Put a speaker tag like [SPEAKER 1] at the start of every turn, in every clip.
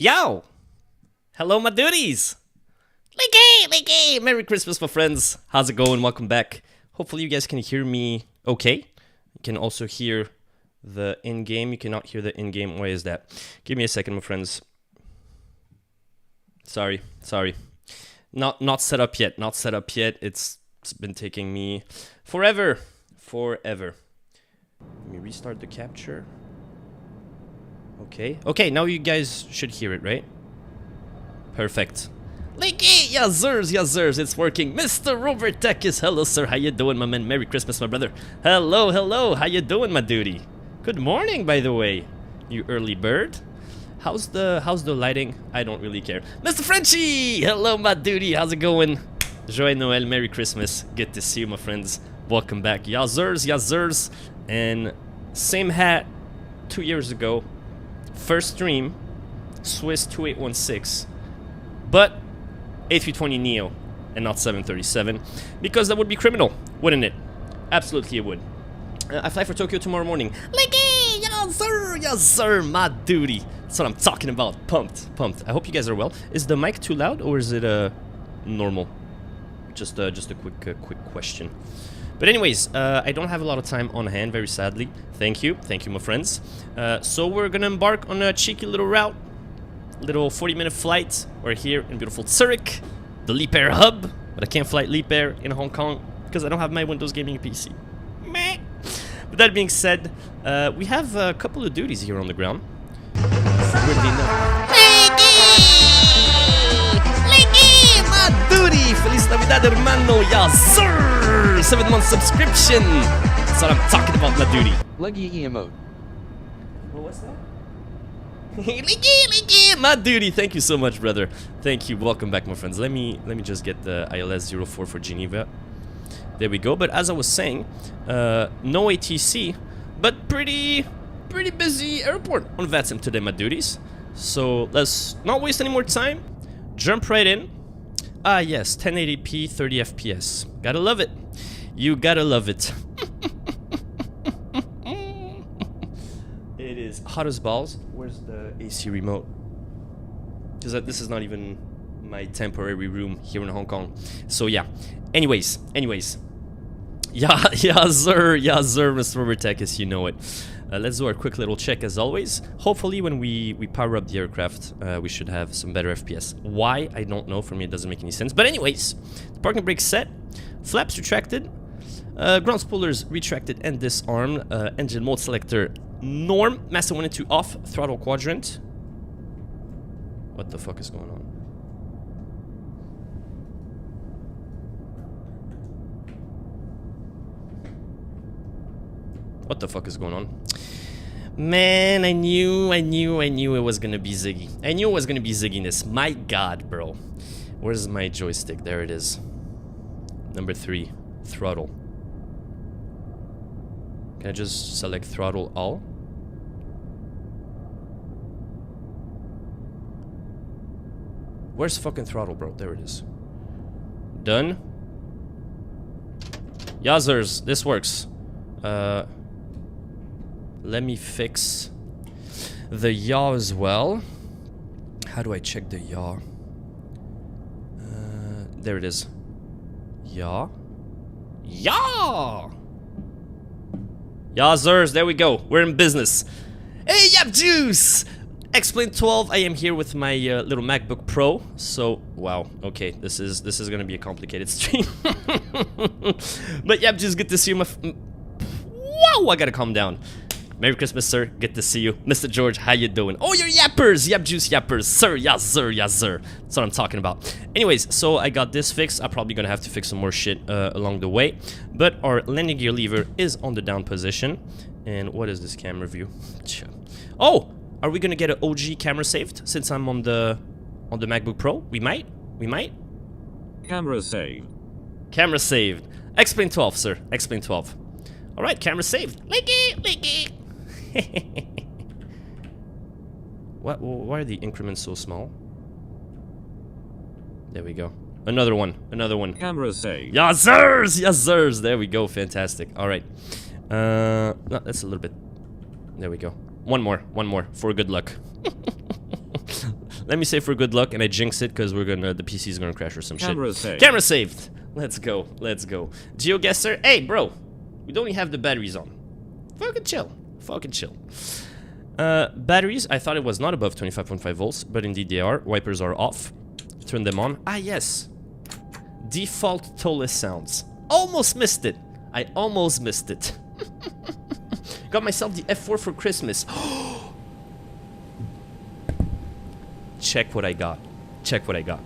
[SPEAKER 1] Yo! Hello, my duties! Likey! Merry Christmas, my friends! How's it going? Welcome back. Hopefully you guys can hear me okay. You can also hear the in-game. You cannot hear the in-game. Why is that? Give me a second, my friends. Sorry. Not set up yet. It's been taking me forever. Let me restart the capture. Okay, now you guys should hear it, right? Perfect. Likey! Yazers, it's working. Mr. Robert Tekis, hello sir, how you doing, my man? Merry Christmas, my brother. Hello, how you doing, my duty? Good morning, by the way, you early bird. How's the lighting? I don't really care. Mr. Frenchie! Hello, my duty, how's it going? Joyeux Noël, Merry Christmas. Good to see you, my friends. Welcome back. Yazers. And same hat 2 years ago. First stream, Swiss 2816, but A320 Neo and not 737, because that would be criminal, wouldn't it? Absolutely it would. I fly for Tokyo tomorrow morning. Likey! Yes sir, my duty. That's what I'm talking about. Pumped. I hope you guys are well. Is the mic too loud or is it normal? Just a quick question. But anyways, I don't have a lot of time on hand, very sadly. Thank you, my friends. So we're gonna embark on a cheeky little route, little 40-minute flight. We're here in beautiful Zurich, the Leap Air hub, but I can't fly Leap Air in Hong Kong because I don't have my Windows gaming PC. Meh. But that being said, we have a couple of duties here on the ground. Weirdly enough. Duty! Feliz Navidad, hermano! Ya, sir! 7-month subscription! That's what I'm talking about, my duty.
[SPEAKER 2] Leggy emote.
[SPEAKER 1] Well, what's that? Leggy! My duty! Thank you so much, brother. Thank you. Welcome back, my friends. Let me just get the ILS-04 for Geneva. There we go. But as I was saying, no ATC, but pretty busy airport on VATSIM today, my duties. So let's not waste any more time. Jump right in. Ah yes, 1080p, 30 FPS. Gotta love it. You gotta love it. It is hot as balls. Where's the AC remote? Because this is not even my temporary room here in Hong Kong. So yeah. Anyways. Yeah, sir, Mr. Robert Tekis, you know it. Let's do our quick little check as always. Hopefully when we power up the aircraft, we should have some better FPS. Why? I don't know. For me it doesn't make any sense. But anyways, the parking brake set, flaps retracted, ground spoilers retracted and disarmed, engine mode selector norm, master 1 and 2 off, throttle quadrant. What the fuck is going on? What the fuck is going on? Man, I knew it was gonna be Ziggy. I knew it was gonna be Zigginess. My god, bro. Where's my joystick? There it is. Number 3, throttle. Can I just select throttle all? Where's fucking throttle, bro? There it is. Done. Yazers, this works. Let me fix the yaw as well. How do I check the yaw? There it is. Yaw. Yazers, there we go. We're in business. Hey, Yap Juice! P12, I am here with my little MacBook Pro. So, wow, okay, this is gonna be a complicated stream. But Yap Juice, good to see you, wow, I gotta calm down. Merry Christmas, sir. Good to see you. Mr. George, how you doing? Oh, you're yappers! Yap Juice yappers. Sir, yes, sir. That's what I'm talking about. Anyways, so I got this fixed. I'm probably gonna have to fix some more shit along the way. But our landing gear lever is on the down position. And what is this camera view? Oh! Are we gonna get an OG camera saved since I'm on the MacBook Pro? We might.
[SPEAKER 2] Camera saved.
[SPEAKER 1] Camera saved. P12, sir. P12. Alright, camera saved. Likey! Why are the increments so small? There we go. Another one.
[SPEAKER 2] Camera saved.
[SPEAKER 1] Yes, sirs. There we go. Fantastic. Alright. No, that's a little bit. There we go. One more for good luck. Let me say for good luck, and I jinx it because the PC is gonna crash or some
[SPEAKER 2] Camera
[SPEAKER 1] shit.
[SPEAKER 2] saved.
[SPEAKER 1] Camera saved. Let's go. Let's go. GeoGuessr. Hey, bro. We don't even have the batteries on. Fucking chill. Fucking chill. Batteries. I thought it was not above 25.5 volts, but indeed they are. Wipers are off. Turn them on. Ah, yes. Default toleless sounds. Almost missed it. I almost missed it. Got myself the F4 for Christmas. Check what I got. Check what I got.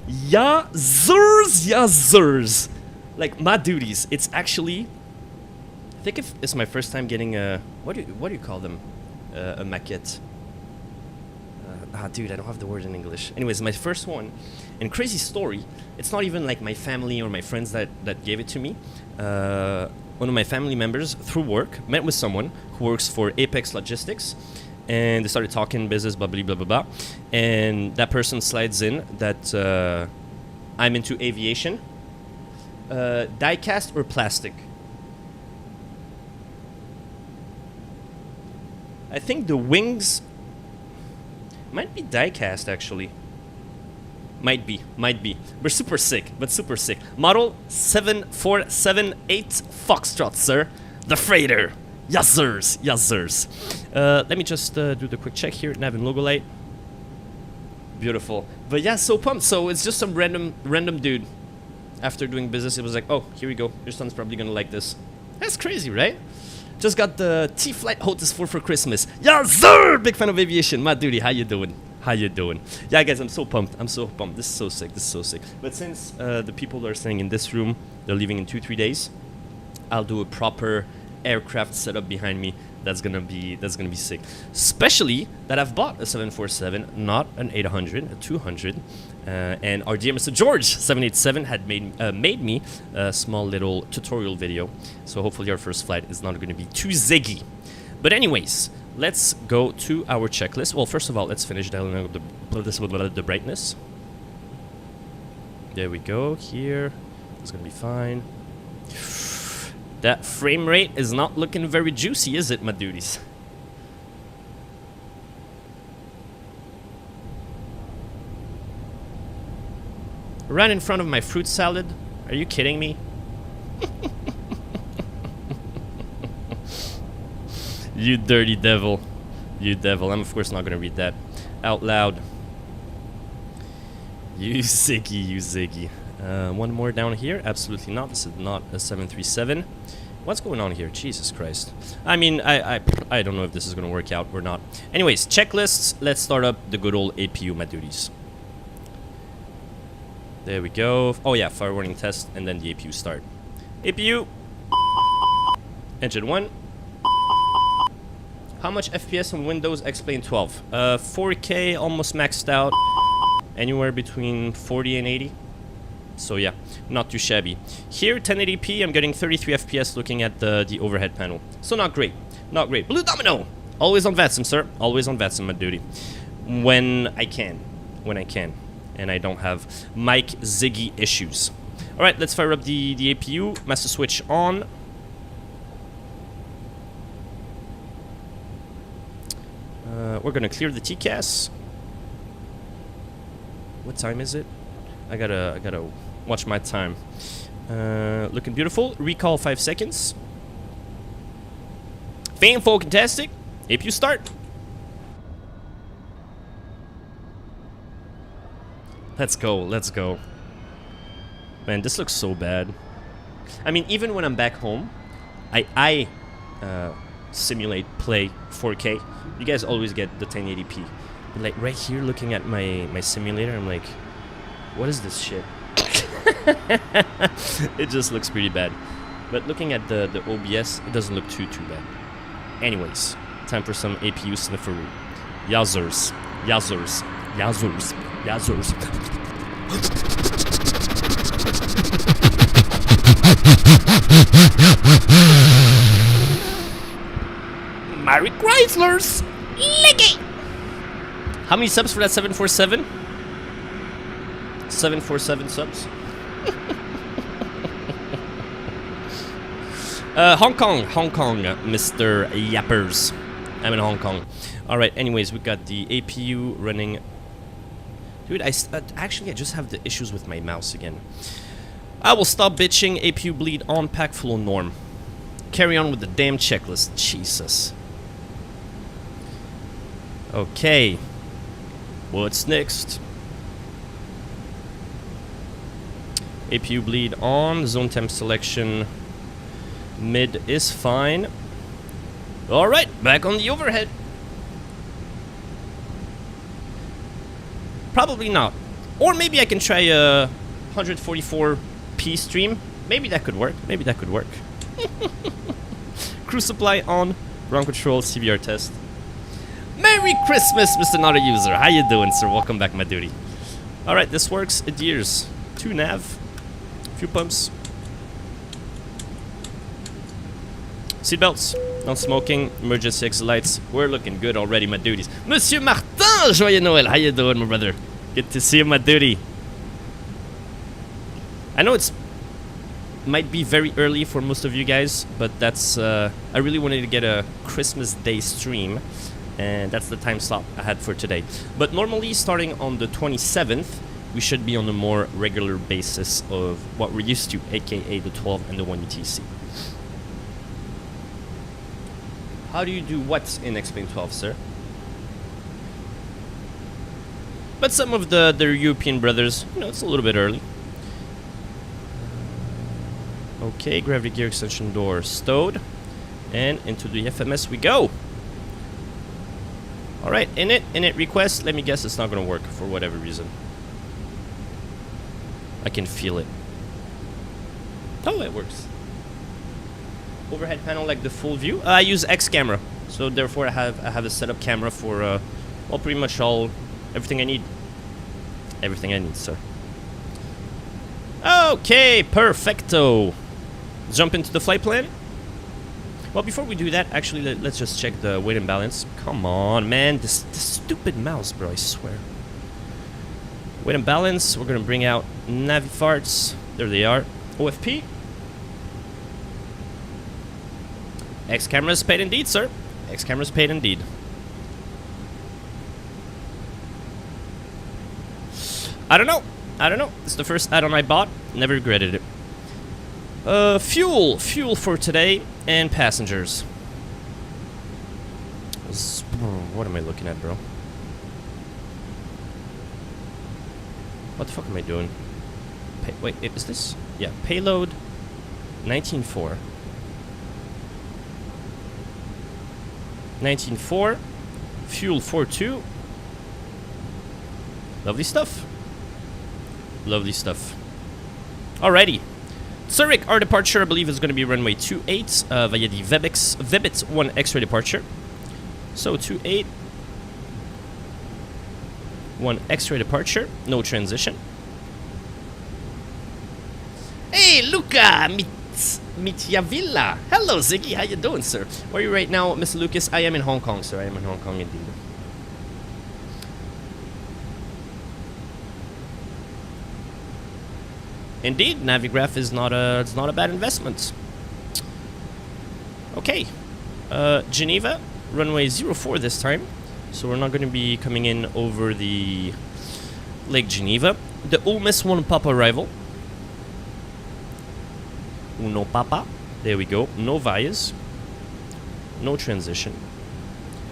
[SPEAKER 1] Yazers, yazers. Like my duties. It's actually. I think if it's my first time getting a what do you call them? A maquette. Dude, I don't have the word in English. Anyways, my first one. And crazy story. It's not even like my family or my friends that gave it to me. One of my family members through work met with someone who works for Apex Logistics. And they started talking business, blah, blah, blah, blah, blah. And that person slides in that I'm into aviation. Die-cast or plastic? I think the wings might be die-cast, actually. Might be. We're super sick, but super sick. Model 7478 Foxtrot, sir. The freighter. Yazzers, yazzers. Let me just do the quick check here. Nav and logo light. Beautiful. But yeah, so pumped. So it's just some random dude. After doing business, it was like, oh, here we go. Your son's probably gonna like this. That's crazy, right? Just got the T-Flight Hotus 4 for Christmas. Yazzer! Big fan of aviation. My duty, how you doing? How you doing? Yeah, guys, I'm so pumped. I'm so pumped. This is so sick. This is so sick. But since the people are staying in this room, they're leaving in 2-3 days, I'll do a proper aircraft setup behind me. That's gonna be sick. Especially that I've bought a 747, not an 800, a 200. And our dear Mr. George 787 had made me a small little tutorial video. So hopefully our first flight is not going to be too ziggy. But anyways, let's go to our checklist. Well, first of all, let's finish dialing up the brightness. There we go. Here, it's gonna be fine. That frame rate is not looking very juicy, is it, my duties? Right in front of my fruit salad? Are you kidding me? You dirty devil. You devil. I'm of course not gonna read that out loud. You ziggy, you ziggy. One more down here? Absolutely not. This is not a 737. What's going on here? Jesus Christ. I mean, I don't know if this is going to work out or not. Anyways, checklists. Let's start up the good old APU, my duties. There we go. Oh yeah, fire warning test, and then the APU start. APU. Engine 1. How much FPS on Windows X-Plane 12? 4K, almost maxed out. Anywhere between 40 and 80. So yeah, not too shabby. Here, 1080p, I'm getting 33 FPS looking at the overhead panel. So not great. Not great. Blue Domino! Always on VATSIM, sir. Always on VATSIM, my duty. When I can. When I can. And I don't have mic ziggy issues. Alright, let's fire up the APU. Master switch on. We're gonna clear the TCAS. What time is it? I gotta watch my time. Looking beautiful. Recall 5 seconds. Fantastic. APU start. Let's go. Let's go. Man, this looks so bad. I mean, even when I'm back home, I simulate play 4K. You guys always get the 1080p. But like right here, looking at my simulator, I'm like, what is this shit? It just looks pretty bad. But looking at the OBS, it doesn't look too bad. Anyways, time for some APU snifferoo. Yazers, yazers, yazers, yazers. Mary Chryslers! Licky! How many subs for that 747? 747 subs. Hong Kong, Mr. Yappers. I'm in Hong Kong. Alright, anyways, we got the APU running. Dude, actually, I just have the issues with my mouse again. I will stop bitching. APU bleed on, pack full norm. Carry on with the damn checklist. Jesus. Okay. What's next? APU bleed on. Zone temp selection. Mid is fine. Alright, back on the overhead. Probably not. Or maybe I can try a 144p stream. Maybe that could work. Maybe that could work. Crew supply on. Ground control, CBR test. Merry Christmas, Mr. Not a User. How you doing, sir? Welcome back, my duty. Alright, this works. Adheres. 2 nav. Few pumps. Seatbelts. Non smoking. Emergency exit lights. We're looking good already, my duties. Monsieur Martin! Joyeux Noël. How you doing, my brother? Good to see you, my duty. I know it's might be very early for most of you guys, but that's I really wanted to get a Christmas Day stream, and that's the time slot I had for today. But normally, starting on the 27th, we should be on a more regular basis of what we're used to, aka the 12 and the 1 UTC. How do you do what in X-Plane 12, sir? But some of their European brothers, you know, it's a little bit early. Okay, gravity gear extension door stowed. And into the FMS we go. Alright, init request. Let me guess it's not going to work for whatever reason. I can feel it. Oh, it works. Overhead panel like the full view. I use XCamera, so therefore I have a setup camera for well, pretty much everything I need. Everything I need, sir. Okay, perfecto. Jump into the flight plan. Well, before we do that, actually, let's just check the weight and balance. Come on, man, this stupid mouse, bro. I swear. Weight and balance. We're gonna bring out Navi farts. There they are. OFP. X-Camera's paid indeed, sir. X-Camera's paid indeed. I don't know. It's the first add-on I bought. Never regretted it. Fuel for today and passengers. What am I looking at, bro? What the fuck am I doing? Wait, is this? Yeah, payload 19.4. 19.4. Fuel 4.2. Lovely stuff. Lovely stuff. Alrighty. Zurich, our departure, I believe, is going to be runway 28 via the Vebit 1 X-ray departure. So 28. 1 X-ray departure. No transition. Hey, Luca! Mityavilla. Hello, Ziggy. How you doing, sir? Where are you right now, Mr. Lucas? I am in Hong Kong, sir. I am in Hong Kong, indeed. Indeed, Navigraph is not a bad investment. Okay, Geneva, runway 04 this time, so we're not going to be coming in over the Lake Geneva. The Ulmis 1 Papa arrival. Uno Papa. There we go. No vias. No transition.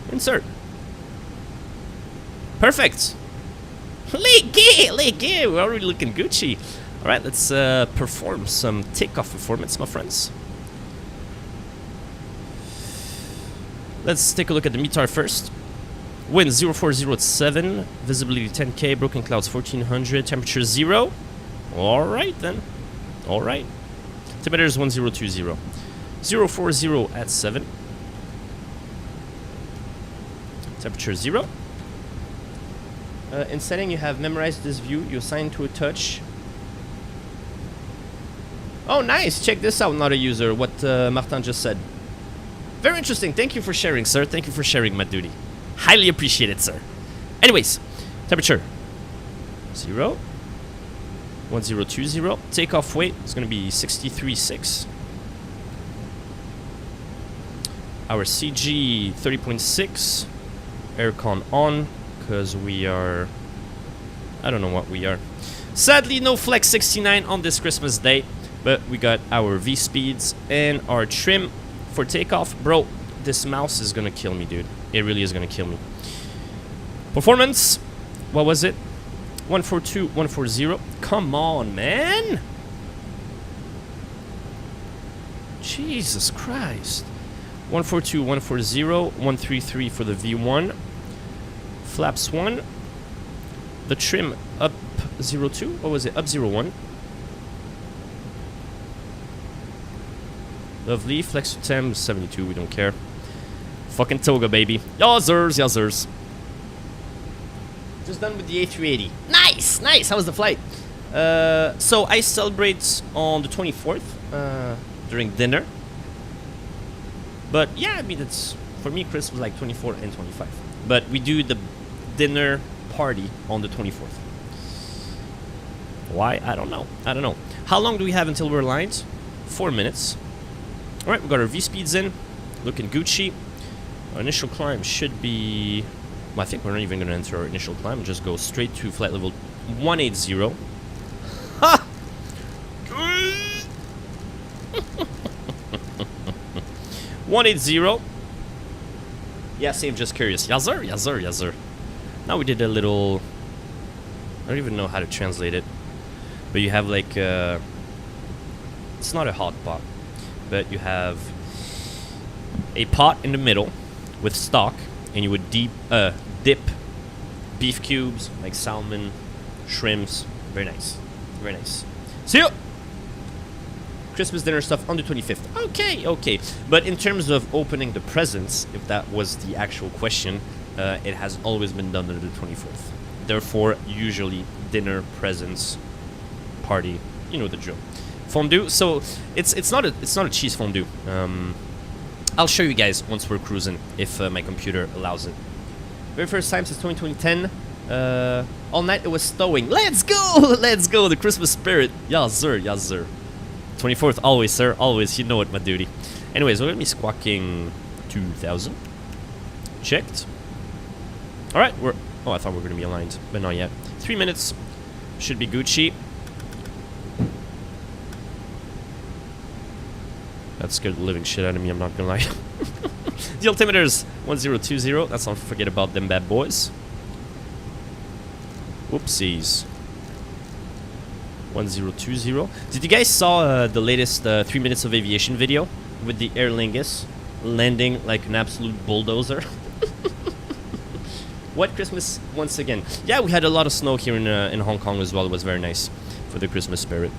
[SPEAKER 1] Insert. Perfect. Leke. We're already looking Gucci. Alright, let's perform some takeoff performance, my friends. Let's take a look at the METAR first. Wind 0407, visibility 10K, broken clouds 1400, temperature 0. Alright then. Alright. Altimeter is 1020. 040 at 7. Temperature 0. In setting, you have memorized this view. You assign to a touch. Oh, nice. Check this out, not a user. What Martin just said. Very interesting. Thank you for sharing, sir. Thank you for sharing, my duty. Highly appreciate it, sir. Anyways, temperature 0. 1020. Takeoff weight is going to be 63.6. Our CG 30.6. Aircon on, because we are... I don't know what we are. Sadly, no Flex 69 on this Christmas day, but we got our V-speeds and our trim for takeoff. Bro, this mouse is gonna kill me, dude. It really is gonna kill me. Performance, what was it? 142, 140. Come on, man! Jesus Christ. 142, 140, 133 for the V1. Flaps 1. The trim up 02. What was it? Up 01. Lovely. Flex to temp 72. We don't care. Fucking toga, baby. Yazzers, yazzers. Just done with the A380. Nice, nice. How was the flight? So I celebrate on the 24th during dinner. But yeah, I mean, it's for me, Christmas was like 24 and 25. But we do the dinner party on the 24th. Why? I don't know. I don't know. How long do we have until we're aligned? 4 minutes. All right, we got our V-speeds in. Looking Gucci. Our initial climb should be... Well, I think we're not even going to enter our initial climb. Just go straight to flight level 180. Ha! 180. Yeah, same, just curious. Yazzer, yazzer, yazzer. Now we did a little... I don't even know how to translate it. But you have like... it's not a hot pot. But you have a pot in the middle with stock. And you would dip beef cubes, like salmon, shrimps. Very nice. Very nice. See you! Christmas dinner stuff on the 25th. Okay, okay. But in terms of opening the presents, if that was the actual question, it has always been done on the 24th. Therefore, usually dinner, presents, party, you know the drill. Fondue. So it's not a cheese fondue. I'll show you guys once we're cruising if my computer allows it. Very first time since 2010. All night it was stowing. Let's go! Let's go! The Christmas spirit. Yazzer, yazzer. 24th, always, sir. Always. You know it, my duty. Anyways, we're going to be squawking 2,000. Checked. Alright, we're... Oh, I thought we were going to be aligned, but not yet. 3 minutes. Should be Gucci. That scared the living shit out of me, I'm not going to lie. The altimeter's 1020. Let's not forget about them bad boys. Whoopsies. 1020. Did you guys saw the latest 3 minutes of aviation video with the Aer Lingus landing like an absolute bulldozer? What Christmas once again? Yeah, we had a lot of snow here in Hong Kong as well. It was very nice for the Christmas spirit.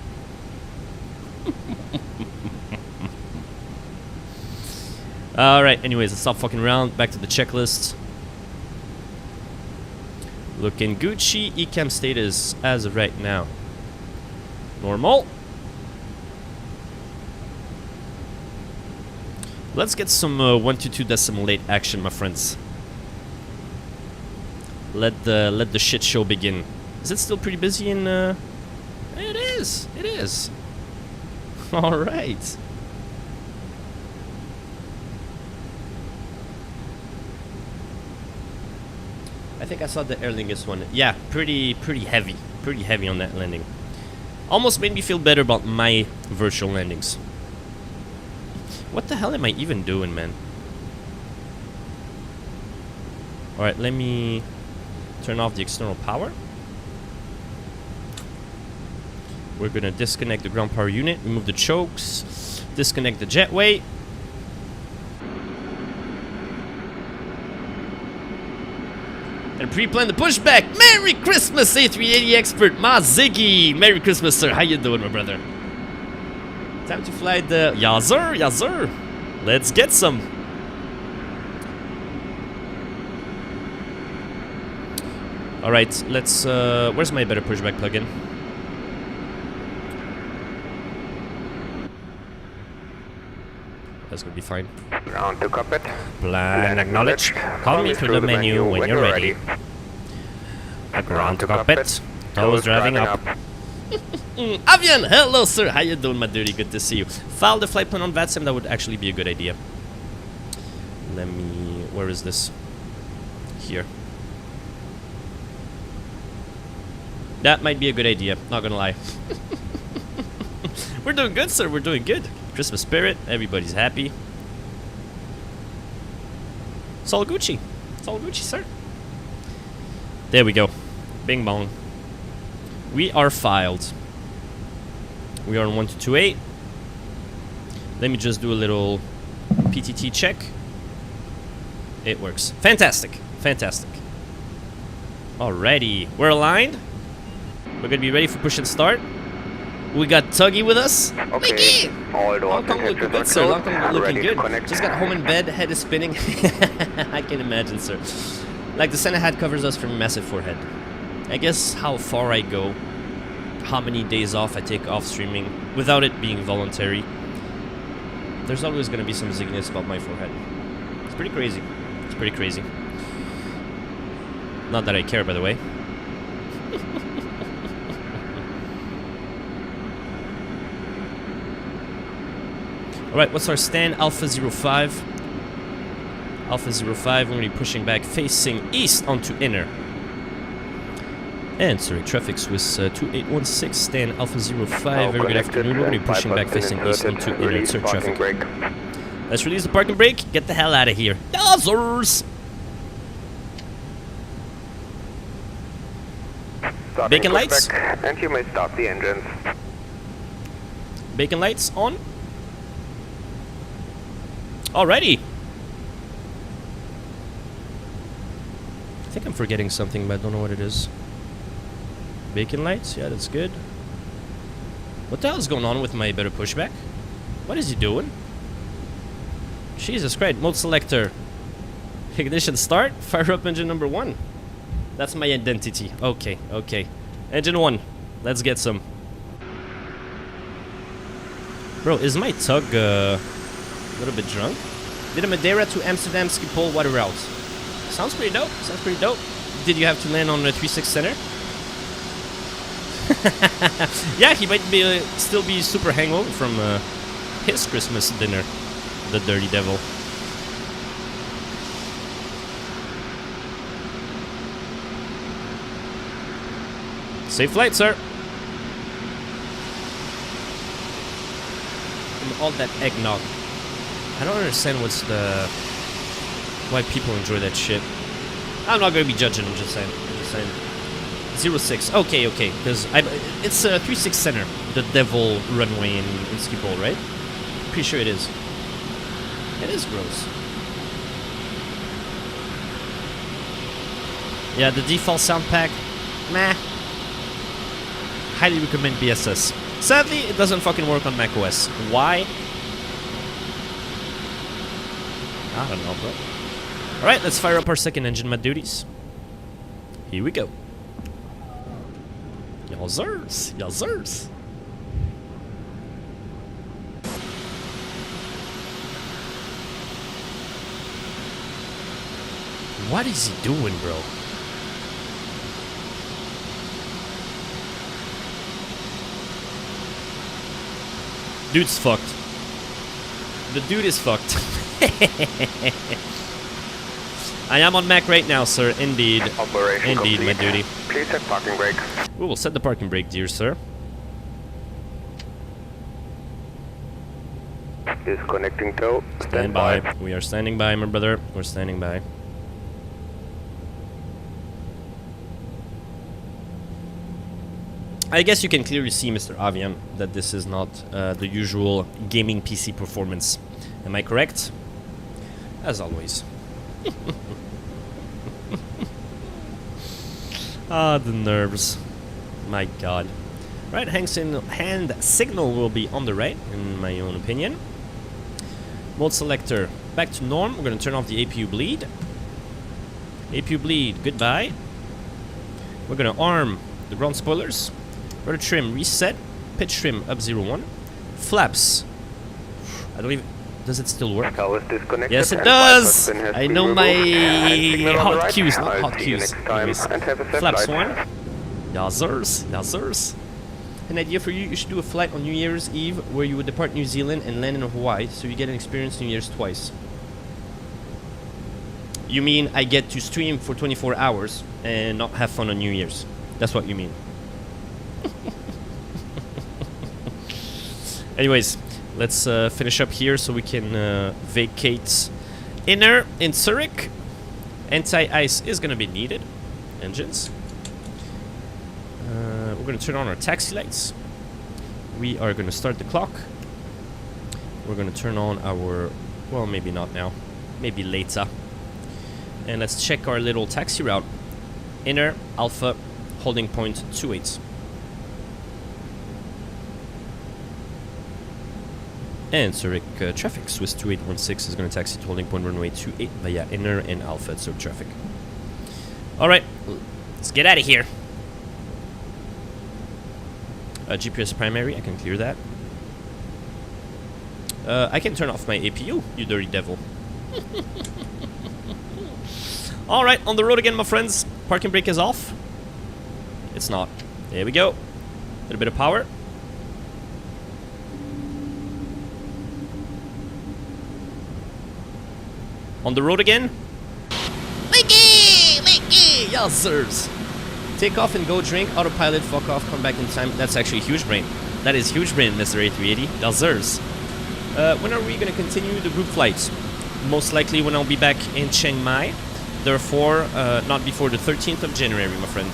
[SPEAKER 1] Alright, anyways, let's stop fucking around. Back to the checklist. Looking Gucci. Ecam status as of right now. Normal. Let's get some 122.8 action, my friends. Let the shit show begin. Is it still pretty busy in? It is. It is. All right. I think I saw the Aer Lingus one. Yeah, pretty heavy. Pretty heavy on that landing. Almost made me feel better about my virtual landings. What the hell am I even doing, man? Alright, let me turn off the external power. We're gonna disconnect the ground power unit, remove the chokes, disconnect the jetway. And pre-plan the pushback. Merry Christmas, A380 expert, Ma Ziggy. Merry Christmas, sir. How you doing, my brother? Time to fly the... Yazzer, yazzer. Let's get some. Alright, let's... where's my better pushback plugin? That's gonna be fine.
[SPEAKER 3] Ground to cockpit.
[SPEAKER 1] Plan acknowledge. Call me through the menu when you're ready. Ground to cockpit. Toes driving up. Avian! Hello, sir! How you doing, my duty? Good to see you. File the flight plan on VATSIM. That would actually be a good idea. Let me... Where is this? Here. That might be a good idea. Not gonna lie. We're doing good, sir. We're doing good. Christmas spirit. Everybody's happy. It's all Gucci. It's all Gucci, sir. There we go. Bing bong. We are filed. We are on 1228. Let me just do a little PTT check. It works. Fantastic. Fantastic. Alrighty. We're aligned. We're gonna be ready for push and start. We got Tuggy with us.
[SPEAKER 3] Okay.
[SPEAKER 1] Long Kong looking good, sir. Long Kong looking good. Just got home in bed, head is spinning. I can imagine, sir. Like the Santa hat covers us from massive forehead. I guess how far I go, how many days off I take off streaming without it being voluntary. There's always gonna be some zigginess about my forehead. It's pretty crazy. It's pretty crazy. Not that I care, by the way. Alright, what's our stand? Alpha 05. Alpha 05, we're going to be pushing back facing east onto inner. And sorry, traffic Swiss 2816, stand Alpha 05. Very good afternoon. We're going to be pushing back facing east onto inner. Sir, traffic. Let's release the parking brake. Get the hell out of here. Yowzers! Bacon lights.
[SPEAKER 3] And you may stop the engines.
[SPEAKER 1] Bacon lights on. Alrighty. I think I'm forgetting something, but I don't know what it is. Bacon lights? Yeah, that's good. What the hell is going on with my better pushback? What is he doing? Jesus Christ. Mode selector. Ignition start. Fire up engine number 1. That's my identity. Okay, okay. Engine 1. Let's get some. Bro, is my tug a little bit drunk? Did a Madeira to Amsterdam Schiphol water route. Sounds pretty dope. Sounds pretty dope. Did you have to land on a 3.6 center? Yeah, he might be still be super hangover from his Christmas dinner. The dirty devil. Safe flight, sir. And all that eggnog. I don't understand why people enjoy that shit. I'm not gonna be judging. I'm just saying. 06. Okay, okay. Because it's a 3.6 center, the devil runway in Schiphol, right? Pretty sure it is. It is gross. Yeah, the default sound pack. Meh. Highly recommend BSS. Sadly, it doesn't fucking work on macOS. Why? I don't know, bro. Alright, let's fire up our second engine, my duties. Here we go. Yowzers. Yowzers. What is he doing, bro? Dude's fucked. The dude is fucked. I am on Mac right now, sir. Indeed.
[SPEAKER 3] Operation
[SPEAKER 1] Indeed,
[SPEAKER 3] complete.
[SPEAKER 1] my duty.
[SPEAKER 3] Please set parking brake.
[SPEAKER 1] We will set the parking brake, dear sir.
[SPEAKER 3] Disconnecting tow.
[SPEAKER 1] Stand by. We are standing by, my brother. We're standing by. I guess you can clearly see, Mr. Avian, that this is not the usual gaming PC performance. Am I correct? As always. Ah, the nerves. My god. Right, hand signal will be on the right, in my own opinion. Mode selector, back to norm. We're going to turn off the APU bleed. APU bleed, goodbye. We're going to arm the ground spoilers. Rudder trim, reset. Pitch trim, up 0.1. Flaps. I don't even... Does it still work? Yes, it does! I know my hot cues, not hot cues. Anyways, flaps 1. Yazzers, yazzers. An idea for you, you should do a flight on New Year's Eve where you would depart New Zealand and land in Hawaii, so you get an experience New Year's twice. You mean I get to stream for 24 hours and not have fun on New Year's? That's what you mean. Anyways, let's finish up here so we can vacate inner in Zurich. Anti-ice is going to be needed. Engines. We're going to turn on our taxi lights. We are going to start the clock. We're going to turn on our... Well, maybe not now. Maybe later. And let's check our little taxi route. Inner, Alpha, holding point 28. And Zurich traffic, Swiss 2816 is going to taxi to holding point runway 28 via Inner and Alpha at Zurich traffic. Alright, let's get out of here. GPS primary, I can clear that. I can turn off my APU, you dirty devil. Alright, on the road again, my friends. Parking brake is off. It's not. There we go. A little bit of power. On the road again. Leaky! Leaky! Yes, sirs. Take off and go drink. Autopilot, fuck off, come back in time. That's actually huge brain. That is huge brain, Mr. A380. Yes, sirs. When are we going to continue the group flights? Most likely when I'll be back in Chiang Mai. Therefore, not before the 13th of January, my friend.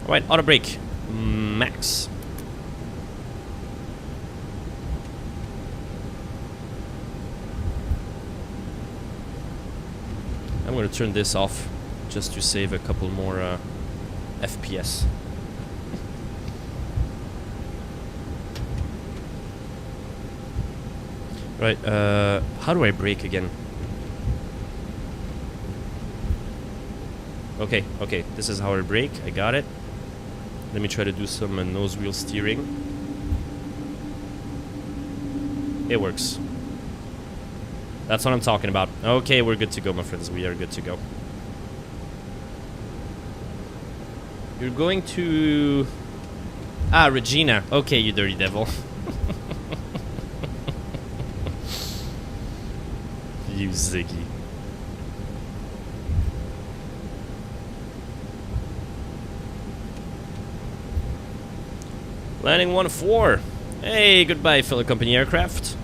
[SPEAKER 1] Alright, auto brake. Max. I'm going to turn this off just to save a couple more FPS. Right, how do I brake again? Okay, okay, this is how I brake. I got it. Let me try to do some nose wheel steering. It works. That's what I'm talking about. Okay, we're good to go, my friends. We are good to go. You're going to... Ah, Regina. Okay, you dirty devil. You Ziggy. Landing 1-4. Hey, goodbye, fellow company aircraft.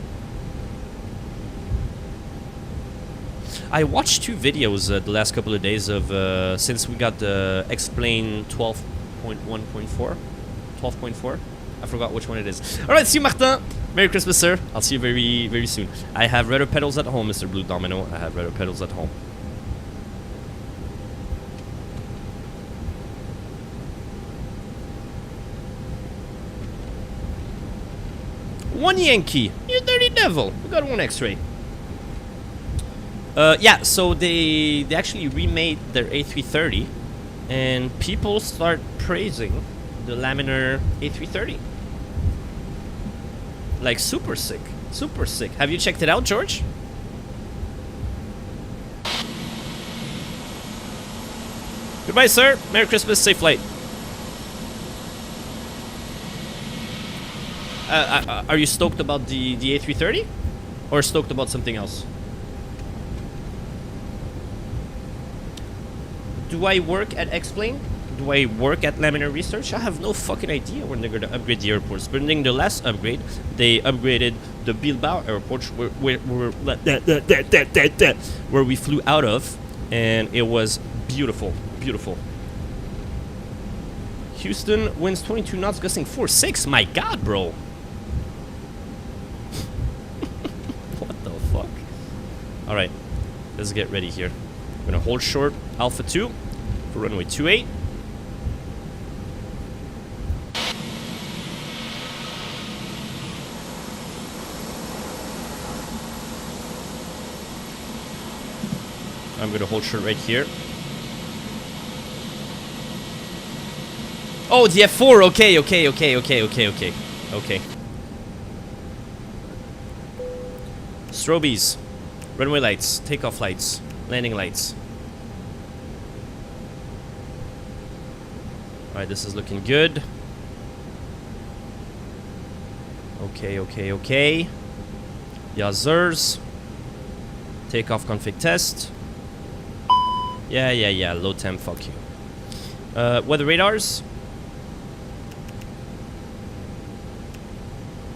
[SPEAKER 1] I watched 2 videos the last couple of days of since we got the Explain 12.1.4. 12.4. I forgot which one it is. Alright, see you, Martin. Merry Christmas, sir. I'll see you very, very soon. I have rudder pedals at home, Mr. Blue Domino. I have rudder pedals at home. One Yankee. You dirty devil. We got one X-ray. Yeah, so they actually remade their A330, and people start praising the laminar A330. Like, super sick. Super sick. Have you checked it out, George? Goodbye, sir. Merry Christmas. Safe flight. Are you stoked about the A330? Or stoked about something else? Do I work at X-Plane? Do I work at Laminar Research? I have no fucking idea when they're going to upgrade the airports. But during the last upgrade, they upgraded the Bilbao airport where we flew out of. And it was beautiful. Beautiful. Houston winds 22 knots, gusting 4.6. My god, bro. What the fuck? Alright. Let's get ready here. I'm going to hold short Alpha 2. for runway 28. I'm gonna hold short right here. Oh, the F4. Okay. Strobies, runway lights, takeoff lights, landing lights. Alright, this is looking good. Okay. Yazers. Takeoff config test. Yeah. Low temp, fuck you. Weather radars.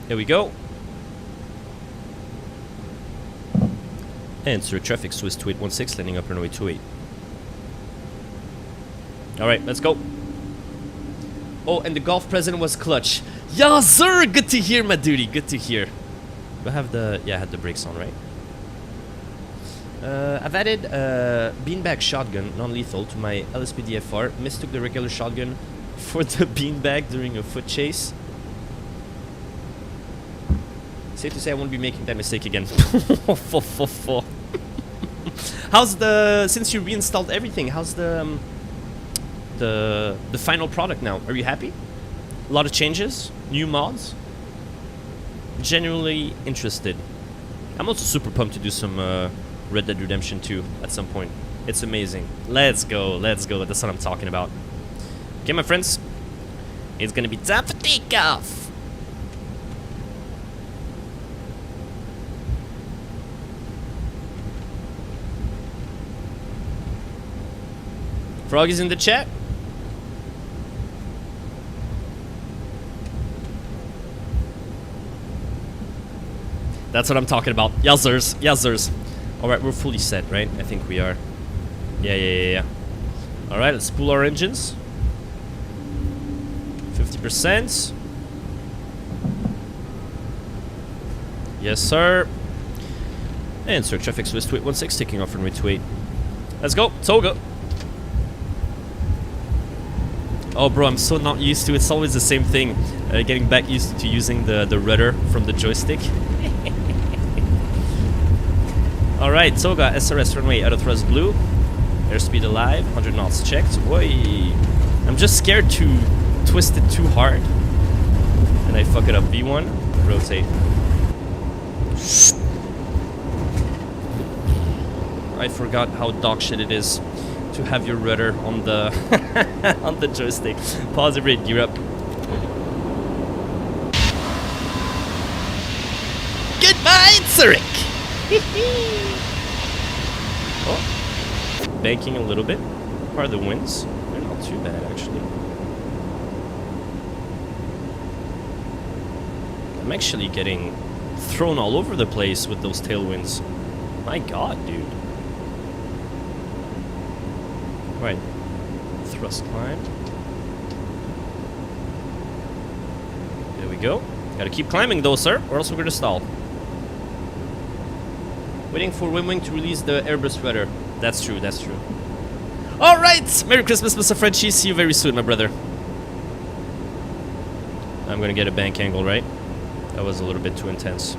[SPEAKER 1] There we go. And through traffic, Swiss 2816, landing up runway 28. Alright, let's go. Oh, and the golf present was clutch. Yeah, sir! Good to hear, my duty. Good to hear. Do I have the... Yeah, I had the brakes on, right? I've added beanbag shotgun, non-lethal, to my LSPD FR. Mistook the regular shotgun for the beanbag during a foot chase. Safe to say I won't be making that mistake again. How's the... Since you reinstalled everything, how's the final product now? Are you happy? A lot of changes? New mods? Genuinely interested. I'm also super pumped to do some Red Dead Redemption 2 at some point. It's amazing. Let's go. That's what I'm talking about. Okay, my friends. It's gonna be time for takeoff. Frog is in the chat. That's what I'm talking about. Yazzers. Alright, we're fully set, right? I think we are. Yeah. Alright, let's spool our engines. 50%. Yes, sir. And Sir Traffic Swiss 2816 taking off runway 28. Let's go. Toga. Oh, bro, I'm so not used to it. It's always the same thing. Getting back used to using the rudder from the joystick. Alright, Toga, SRS runway, out of thrust blue. Airspeed alive, 100 knots checked. Boy, I'm just scared to twist it too hard. And I fuck it up. V1, rotate. I forgot how dog shit it is to have your rudder on the on the joystick. Pause it, gear up. Goodbye, Zurich. Oh, banking a little bit. How are the winds? They're not too bad, actually. I'm actually getting thrown all over the place with those tailwinds. My god, dude. Right. Thrust climb. There we go. Gotta keep climbing though, sir, or else we're gonna stall. Waiting for Wimwing to release the Airbus rudder. That's true. Alright! Merry Christmas, Mr. Frenchie. See you very soon, my brother. I'm gonna get a bank angle, right? That was a little bit too intense.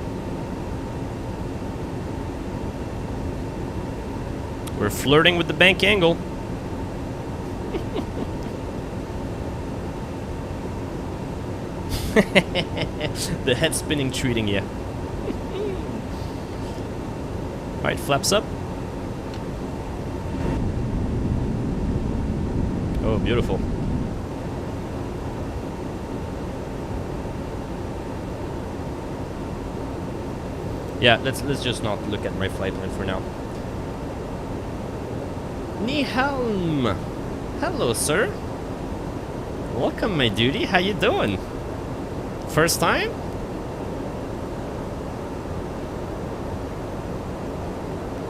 [SPEAKER 1] We're flirting with the bank angle. The head spinning treating you. Alright, flaps up. Oh, beautiful. Yeah, let's just not look at my flight plan for now. Nihalm. Hello, sir. Welcome, my duty. How you doing? First time?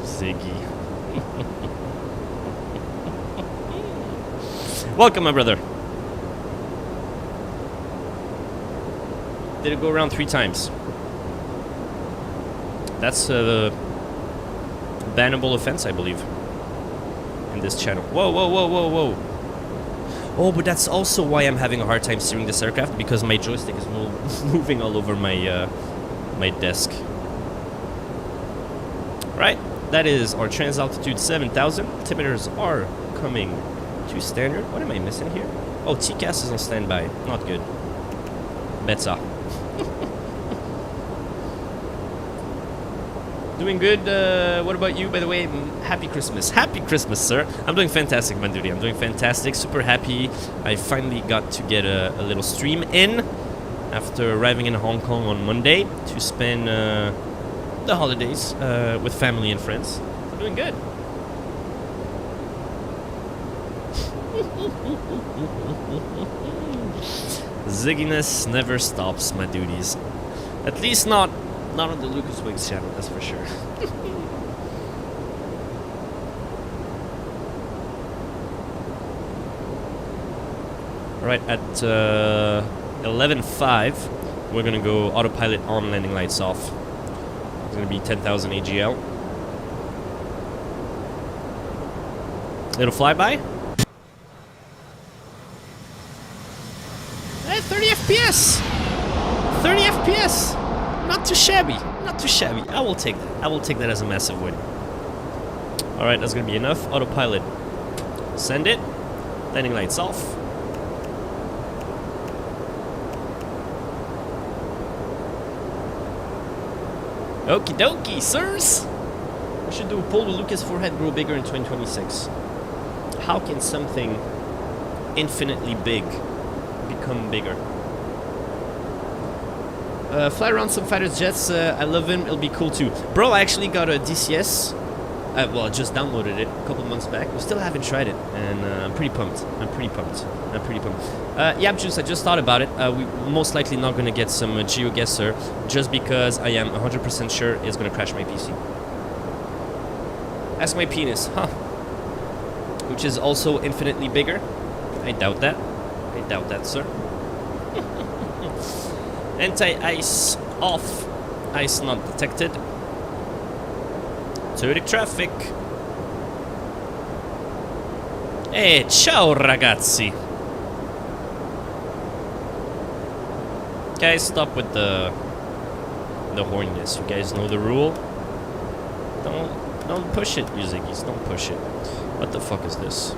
[SPEAKER 1] Ziggy. Welcome, my brother. Did it go around 3 times? That's a bannable offense, I believe, in in this channel. Whoa, whoa, whoa, whoa, whoa. Oh, but that's also why I'm having a hard time steering this aircraft, because my joystick is moving all over my my desk. Right, that is our trans altitude 7,000. Altimeters are coming to standard. What am I missing here? Oh, TCAS is on standby. Not good. Better. Doing good. What about you, by the way? Happy Christmas. Happy Christmas, sir. I'm doing fantastic, man, dude. I'm doing fantastic. Super happy. I finally got to get a little stream in after arriving in Hong Kong on Monday to spend the holidays with family and friends. I'm doing good. Zigginess never stops, my duties. At least not on the Lucas Wigs channel, that's for sure. Alright, at 11:05, we're gonna go autopilot on, landing lights off. It's gonna be 10,000 AGL. Little flyby. 30 FPS! 30 FPS! Not too shabby. Not too shabby. I will take that. I will take that as a massive win. Alright, that's gonna be enough. Autopilot. Send it. Landing lights off. Okie dokie, sirs! We should do a poll. Will Lucas forehead grow bigger in 2026? How can something infinitely big become bigger? Fly around some fighter jets. I love him. It'll be cool too. Bro, I actually got a DCS. Well, I just downloaded it a couple months back. We still haven't tried it, and I'm pretty pumped. Yeah, Juice, I just thought about it. We most likely not going to get some GeoGuessr, just because I am 100% sure it's going to crash my PC. Ask my penis, huh? Which is also infinitely bigger. I doubt that. I doubt that, sir. Anti-ice off. Ice not detected. Zurich traffic. Hey, ciao ragazzi. Guys, stop with the horniness. You guys know the rule. Don't push it, you Ziggies. Don't push it. What the fuck is this?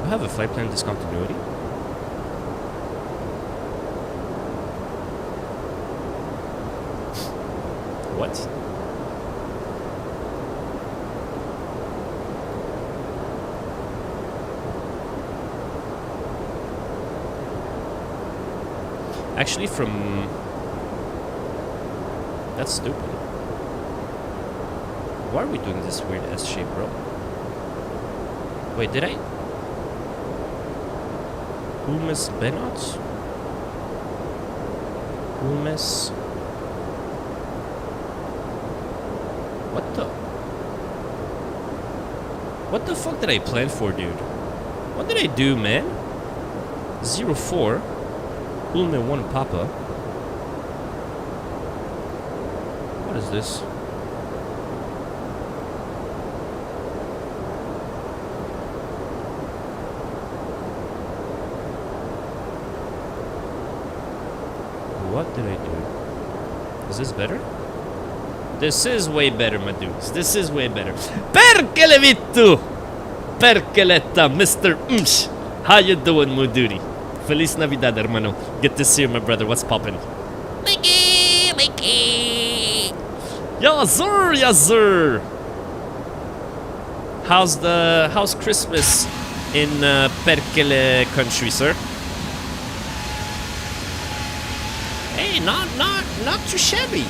[SPEAKER 1] I have a flight plan discontinuity. What? Actually, from... That's stupid. Why are we doing this weird S shape, bro? Wait, did I? Humus Benot? Humus... What the fuck did I plan for, dude? What did I do, man? 04 Ulme 1 Papa. What is this? What did I do? Is this better? This is way better, my dudes. This is way better. Perché le vittu? Perché letta, Mr. Msh. How you doing, my duty? Feliz Navidad, hermano. Good to see you, my brother. What's poppin'? Likey, likey. Yazur, yazur. How's Christmas in Perkele country, sir? Hey, not too shabby.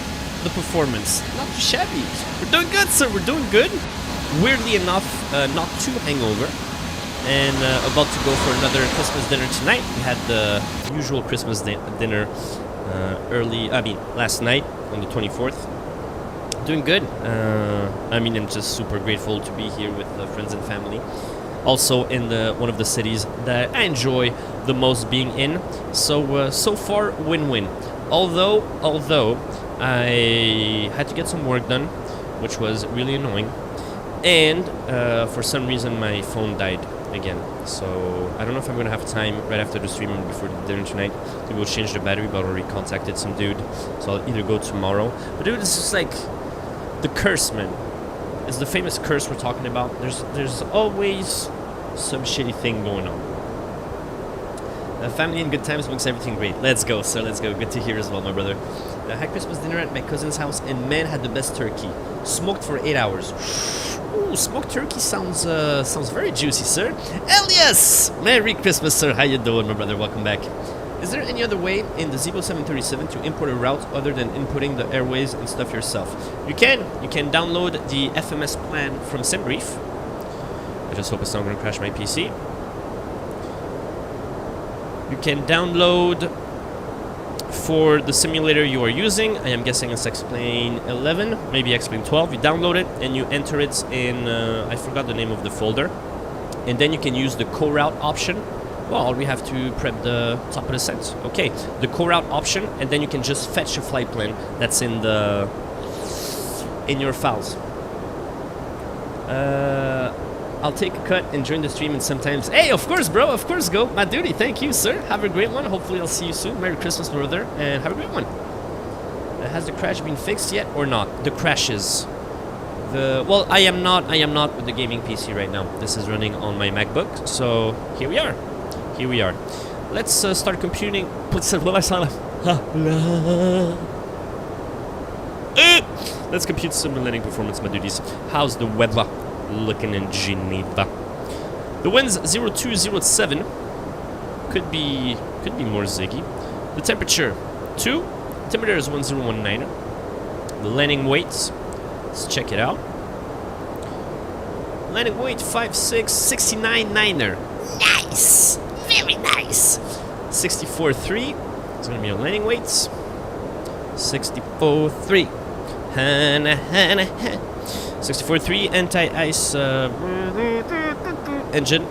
[SPEAKER 1] The performance, not too shabby. We're doing good, sir. We're doing good. Weirdly enough, not too hangover, and about to go for another Christmas dinner tonight. We had the usual Christmas dinner last night on the 24th. Doing good. I'm just super grateful to be here with friends and family. Also in one of the cities that I enjoy the most being in. So so far, win-win. Although I had to get some work done, which was really annoying. And for some reason my phone died again. So I don't know if I'm gonna have time right after the stream and before dinner tonight to go change the battery, but I already contacted some dude. So I'll either go tomorrow. But dude, it's just like the curse, man. It's the famous curse we're talking about. There's always some shitty thing going on. Family and good times makes everything great. Let's go, sir. Let's go. Good to hear as well, my brother. I had Christmas dinner at my cousin's house, and man had the best turkey. Smoked for 8 hours. Ooh, smoked turkey sounds very juicy, sir. Elias! Merry Christmas, sir. How you doing, my brother? Welcome back. Is there any other way in the Zevo 737 to import a route other than inputting the airways and stuff yourself? You can. You can download the FMS plan from SimBrief. I just hope it's not going to crash my PC. You can download for the simulator you are using. I am guessing it's X-Plane 11, maybe X-Plane 12. You download it and you enter it in, I forgot the name of the folder. And then you can use the co-route option. Well, all we have to prep the top of the sent. Okay, the co-route option, and then you can just fetch a flight plan that's in your files. I'll take a cut and join the stream, and sometimes... Hey, of course, bro. Of course, go. My duty. Thank you, sir. Have a great one. Hopefully, I'll see you soon. Merry Christmas, brother, and have a great one. Has the crash been fixed yet or not? The crashes. Well, I am not with the gaming PC right now. This is running on my MacBook. So here we are. Here we are. Let's start computing. Let's compute some landing performance, my duties. How's the weather looking in Geneva? The wind's 0207. Could be more ziggy. The temperature 2. The temperature is 1019. The landing weights. Let's check it out. Landing weight 5.6, 69.9er. Nice, very nice. 64.3. It's gonna be our landing weights. 64.3. 64.3 anti-ice engine.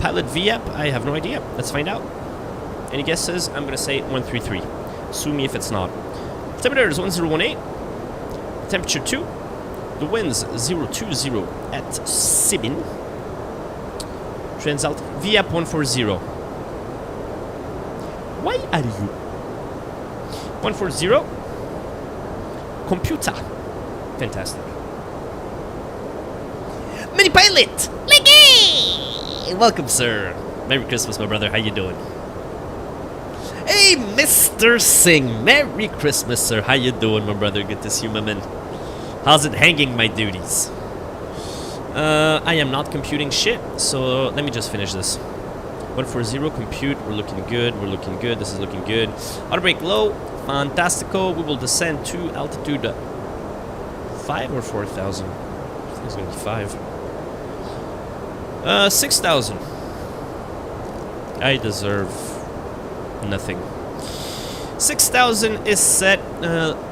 [SPEAKER 1] Pilot VAP, I have no idea. Let's find out. Any guesses? I'm gonna say 133. Sue me if it's not. Temperature is 1018. Temperature 2. The wind's 020 at Sibin. Transalt VAP 140. Why are you? 140. Computer. Fantastic. Mini pilot! Leggy! Welcome, sir. Merry Christmas, my brother. How you doing? Hey, Mr. Singh. Merry Christmas, sir. How you doing, my brother? Good to see you, my man. How's it hanging, my duties? I am not computing shit, so let me just finish this. 140, compute. We're looking good. We're looking good. This is looking good. Auto brake low. Fantastico. We will descend to altitude 5 or 4,000. I think it's going to be 5. 6,000. I deserve nothing. 6,000 is set.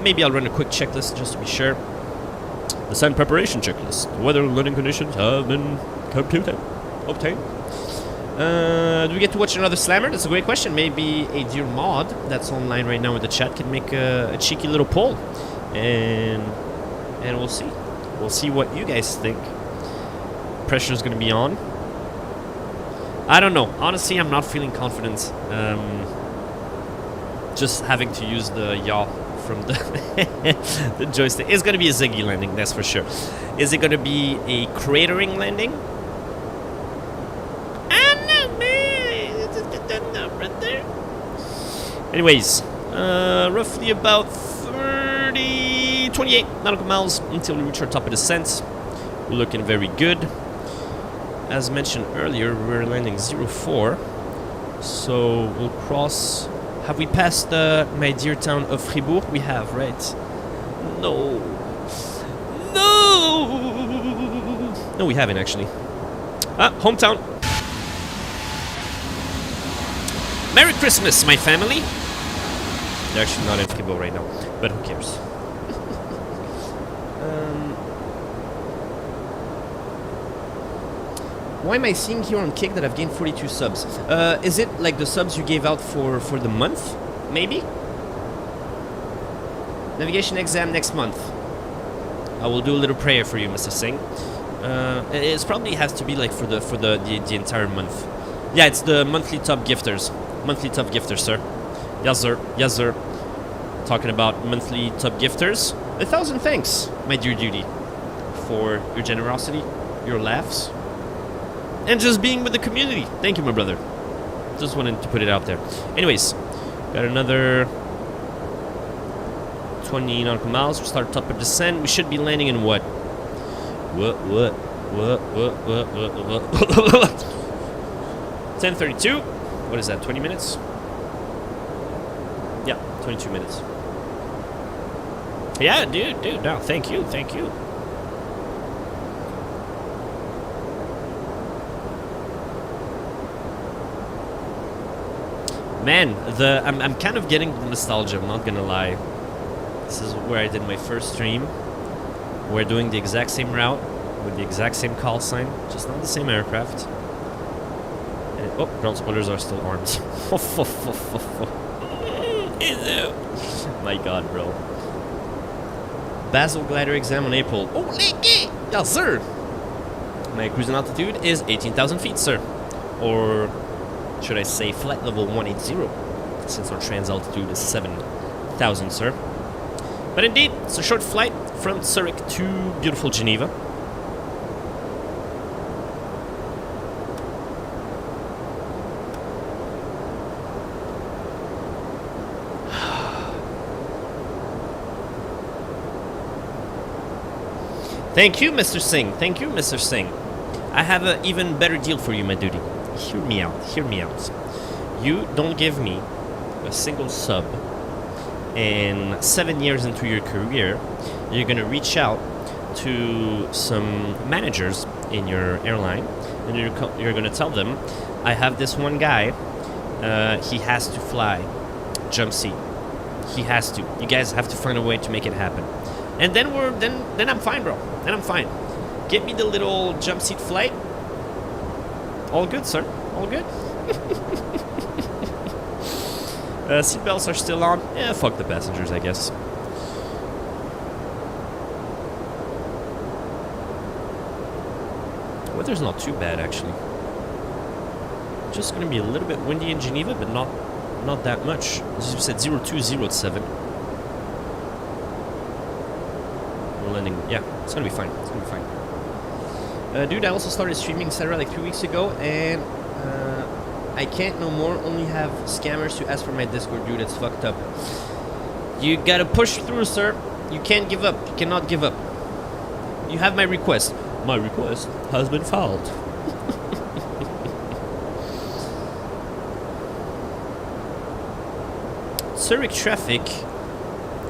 [SPEAKER 1] Maybe I'll run a quick checklist just to be sure. The sun preparation checklist. The weather and landing conditions have been computed. Obtained. Do we get to watch another slammer? That's a great question. Maybe a dear mod that's online right now in the chat can make a cheeky little poll, and we'll see. We'll see what you guys think. Pressure's gonna be on. I don't know. Honestly, I'm not feeling confident. Just having to use the yaw from the the joystick. It's gonna be a ziggy landing, that's for sure. Is it gonna be a cratering landing? Anyways, roughly about 28 nautical miles until we reach our top of descent. We're looking very good. As mentioned earlier, we're landing 04. So we'll cross... Have we passed my dear town of Fribourg? We have, right? No. No! No, we haven't actually. Hometown. Merry Christmas, my family! They're actually not in Fribourg right now, but who cares? Why am I seeing here on Kick that I've gained 42 subs? Is it like the subs you gave out for the month? Maybe? Navigation exam next month. I will do a little prayer for you, Mr. Singh. It's probably has to be like for the entire month. Yeah, it's the monthly top gifters. Monthly top gifters, sir. Yes, sir. Yes, sir. Talking about monthly top gifters. 1,000 thanks, my dear Judy, for your generosity, your laughs, and just being with the community. Thank you, my brother. Just wanted to put it out there. Anyways, got another 20 nautical miles. We start top of descent. We should be landing in what? What? 10:32. What is that? 20 minutes? Yeah, 22 minutes. Yeah, dude. No, thank you. Man, I'm kind of getting the nostalgia, I'm not gonna lie. This is where I did my first stream. We're doing the exact same route with the exact same call sign, just not the same aircraft. And oh, ground spoilers are still armed. My god, bro. Basel glider exam on April. Oh, leaky! Yes, sir! My cruising altitude is 18,000 feet, sir. Or should I say flight level 180, since our trans altitude is 7,000, sir. But indeed, it's a short flight from Zurich to beautiful Geneva. Thank you, Mr. Singh. Thank you, Mr. Singh. I have an even better deal for you, my duty. Hear me out. Hear me out. You don't give me a single sub, and 7 years into your career, you're gonna reach out to some managers in your airline, and you're gonna tell them, I have this one guy. He has to fly jump seat. He has to. You guys have to find a way to make it happen. And then then I'm fine, bro. Then I'm fine. Get me the little jump seat flight. All good, sir. All good. Seatbelts are still on. Yeah, fuck the passengers, I guess. Weather's not too bad, actually. Just gonna be a little bit windy in Geneva, but not that much. As you said, 020 at 7. Landing. Yeah, it's gonna be fine. It's gonna be fine. Dude, I also started streaming, etc. like 3 weeks ago, and I can't no more. Only have scammers to ask for my Discord, dude. It's fucked up. You gotta push through, sir. You can't give up. You cannot give up. You have my request. My request has been filed. Zurich traffic.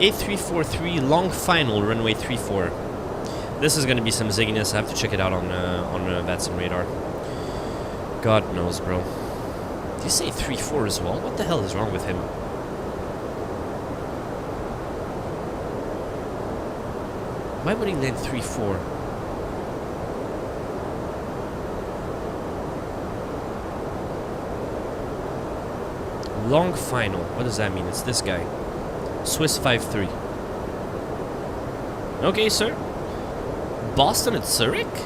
[SPEAKER 1] 8343 long final runway 34. This is gonna be some zigginess. I have to check it out on Vatson radar. God knows, bro. Did you say 34 as well? What the hell is wrong with him? Why would he land 34? Long final. What does that mean? It's this guy. Swiss 5-3. Okay, sir. Boston at Zurich?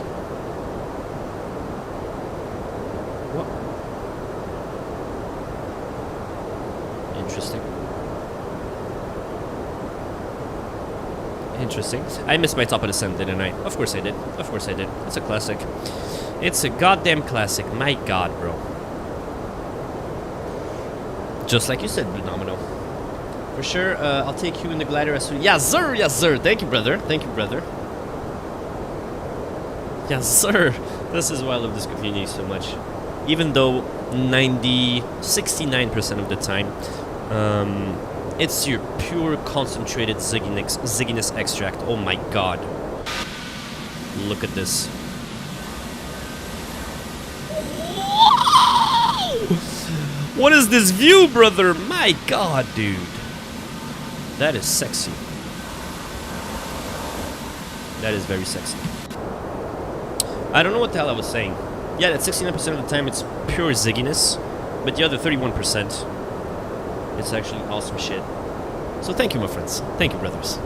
[SPEAKER 1] What? Interesting. Interesting. I missed my top of descent, didn't I? Of course I did. Of course I did. It's a classic. It's a goddamn classic. My god, bro. Just like you said, Blue Domino. For sure, I'll take you in the glider as soon. Yes, sir! Yes, sir! Thank you, brother. Thank you, brother. Yes, sir! This is why I love this community so much. Even though 69% of the time, it's your pure concentrated zigginess extract. Oh my god. Look at this. What is this view, brother? My god, dude. That is sexy. That is very sexy. I don't know what the hell I was saying. Yeah, that 69% of the time it's pure zigginess, but the other 31%, it's actually awesome shit. So thank you, my friends. Thank you, brothers.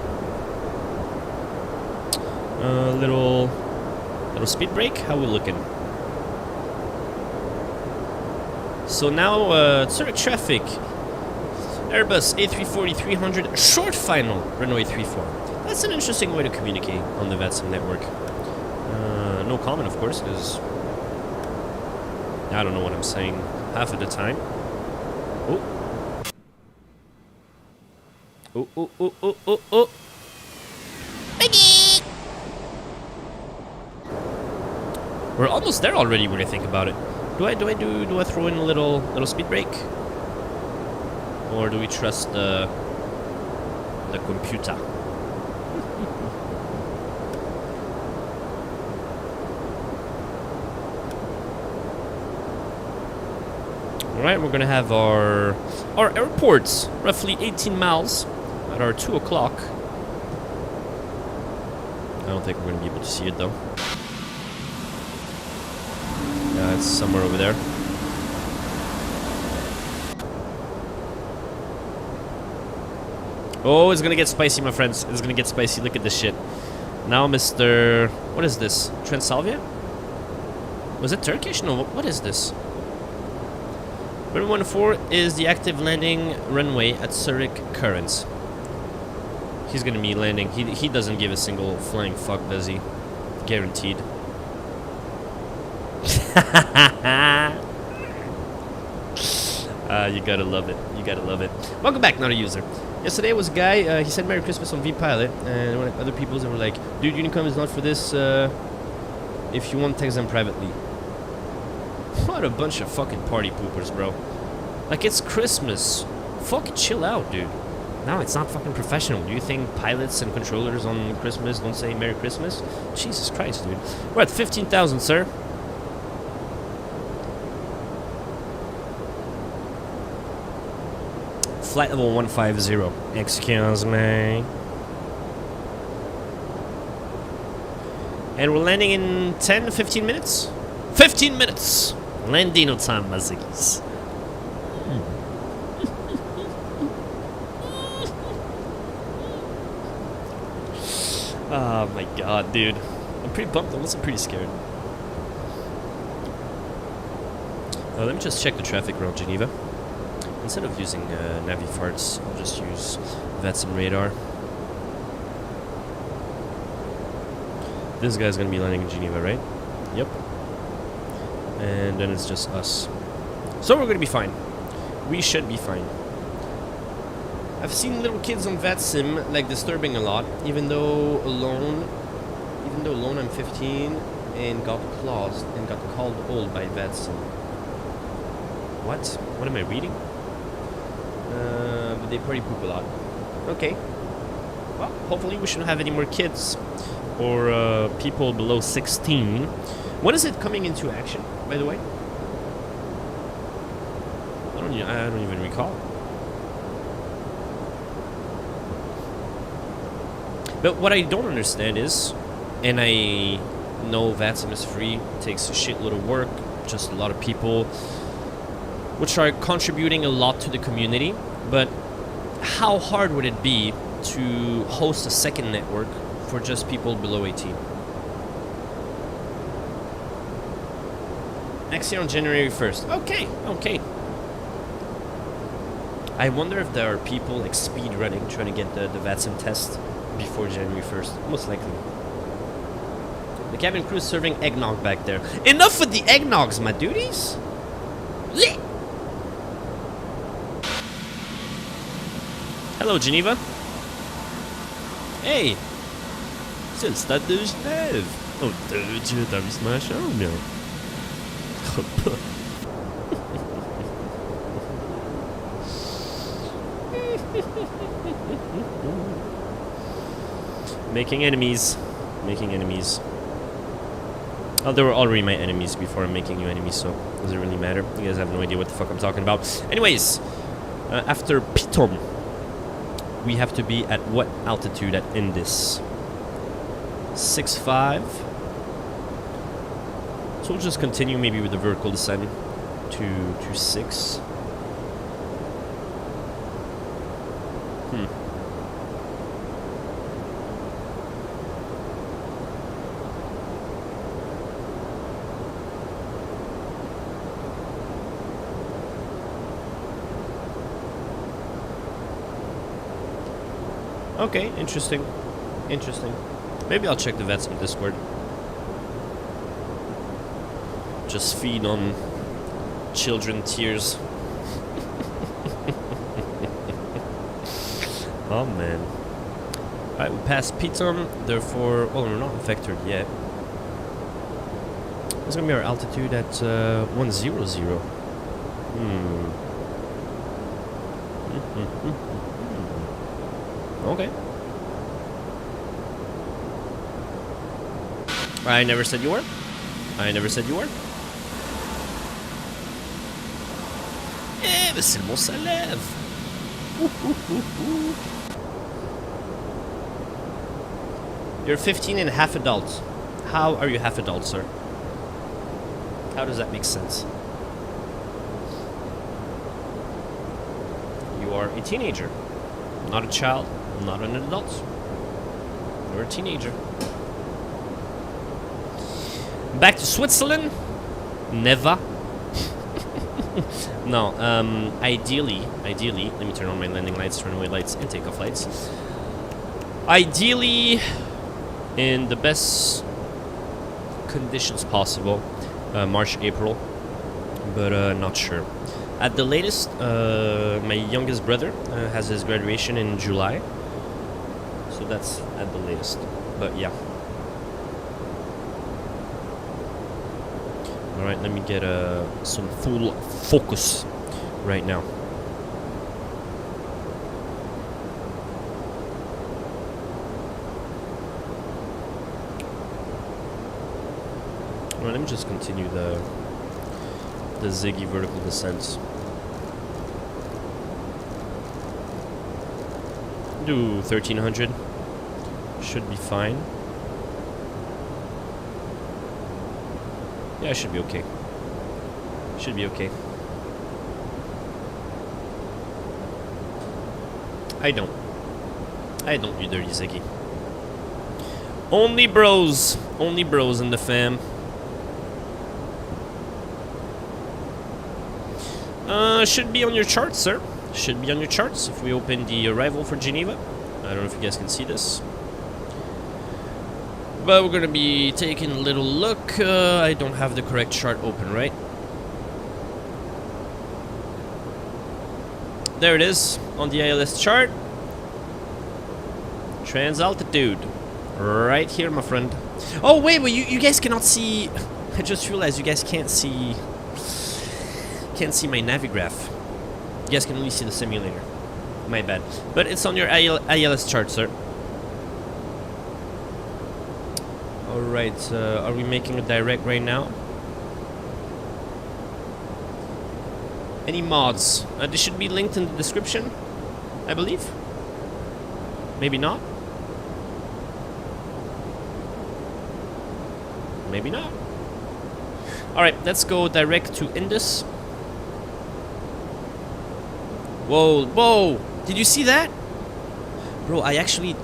[SPEAKER 1] A little Little speed brake. How we looking? So now, Zurich traffic. Airbus A340-300 short final Renault A34. That's an interesting way to communicate on the VATSIM network. No comment, of course, because I don't know what I'm saying half of the time. Oh. Oh, oh, oh, oh, oh, oh. Biggie! We're almost there already when I think about it. Do I throw in a little speed brake? Or do we trust the computer? Alright, we're gonna have our airports, roughly 18 miles, at our 2 o'clock. I don't think we're gonna be able to see it though. Yeah, it's somewhere over there. Oh, it's gonna get spicy, my friends. It's gonna get spicy. Look at this shit. Now, Mr. What is this? Transalvia? Was it Turkish? No, what is this? Runway 14 is the active landing runway at Zurich Currents. He's gonna be landing. He doesn't give a single flying fuck, does he? Guaranteed. You gotta love it. You gotta love it. Welcome back, not a user. Yesterday was a guy, he said Merry Christmas on vPilot, and one of other people were like, dude, Unicom is not for this, if you want, text them privately. What a bunch of fucking party poopers, bro. Like, it's Christmas. Fucking chill out, dude. No, it's not fucking professional. Do you think pilots and controllers on Christmas don't say Merry Christmas? Jesus Christ, dude. We're at 15,000, sir. Flight level 150. Excuse me. And we're landing in 10, 15 minutes? 15 minutes! Landing time, my ziggies. Oh my god, dude. I'm pretty pumped. I'm also pretty scared. Let me just check the traffic around Geneva. Instead of using Navifarts, I'll just use VATSIM radar. This guy's gonna be landing in Geneva, right? Yep. And then it's just us. So we're gonna be fine. We should be fine. I've seen little kids on VATSIM like disturbing a lot, even though alone I'm 15 and got claused and got called old by VATSIM. What? What am I reading? But they party poop a lot. Okay. Well, hopefully we shouldn't have any more kids or people below 16. When is it coming into action, by the way? I don't even recall. But what I don't understand is, and I know VATSIM is free, takes a shitload of work, just a lot of people which are contributing a lot to the community, but how hard would it be to host a second network for just people below 18? Next year on January 1st. Okay, okay. I wonder if there are people like speed running trying to get the VATSIM test before January 1st. Most likely. The cabin crew is serving eggnog back there. Enough with the eggnogs, my duties! Blech. Hello, Geneva. Hey! C'est le stade de Genève! Oh, tu t'as vu ce machin ou bien? Making enemies. Making enemies. Oh, they were already my enemies before I'm making you enemies, so does it really matter? You guys have no idea what the fuck I'm talking about. Anyways, after Piton, we have to be at what altitude at Indus? 6.5. So we'll just continue maybe with the vertical descent to 6. Okay, interesting. Interesting. Maybe I'll check the vets on Discord. Just feed on children tears. Oh man. Alright, we passed P12, therefore... Oh, we're not vectored yet. It's gonna be our altitude at 100. Okay. I never said you were. I never said you were. Eh, mais c'est le bon ça lève. You're 15 and half adult. How are you half adult, sir? How does that make sense? You are a teenager. Not a child, not an adult. You're a teenager. Back to Switzerland? Never. No, ideally, let me turn on my landing lights, turn away lights, and takeoff lights. Ideally, in the best conditions possible, March, April, but not sure. At the latest, my youngest brother has his graduation in July, so that's at the latest, but yeah. Alright, let me get some full focus right now. Alright, let me just continue the Ziggy vertical descent. Do 1300. Should be fine. Yeah, I should be okay. Should be okay. I don't, you dirty Ziggy. Only bros in the fam. Should be on your charts, sir. Should be on your charts if we open the arrival for Geneva. I don't know if you guys can see this. But we're gonna be taking a little look. I don't have the correct chart open, right? There it is on the ILS chart. Trans altitude. Right here, my friend. Oh, wait, you guys cannot see. I just realized you guys can't see my navigraph. You guys can only see the simulator. My bad. But it's on your ILS chart, sir. Alright, are we making a direct right now? Any mods? They should be linked in the description, I believe. Maybe not. Maybe not. Alright, let's go direct to Indus. Whoa, whoa! Did you see that? Bro, I actually...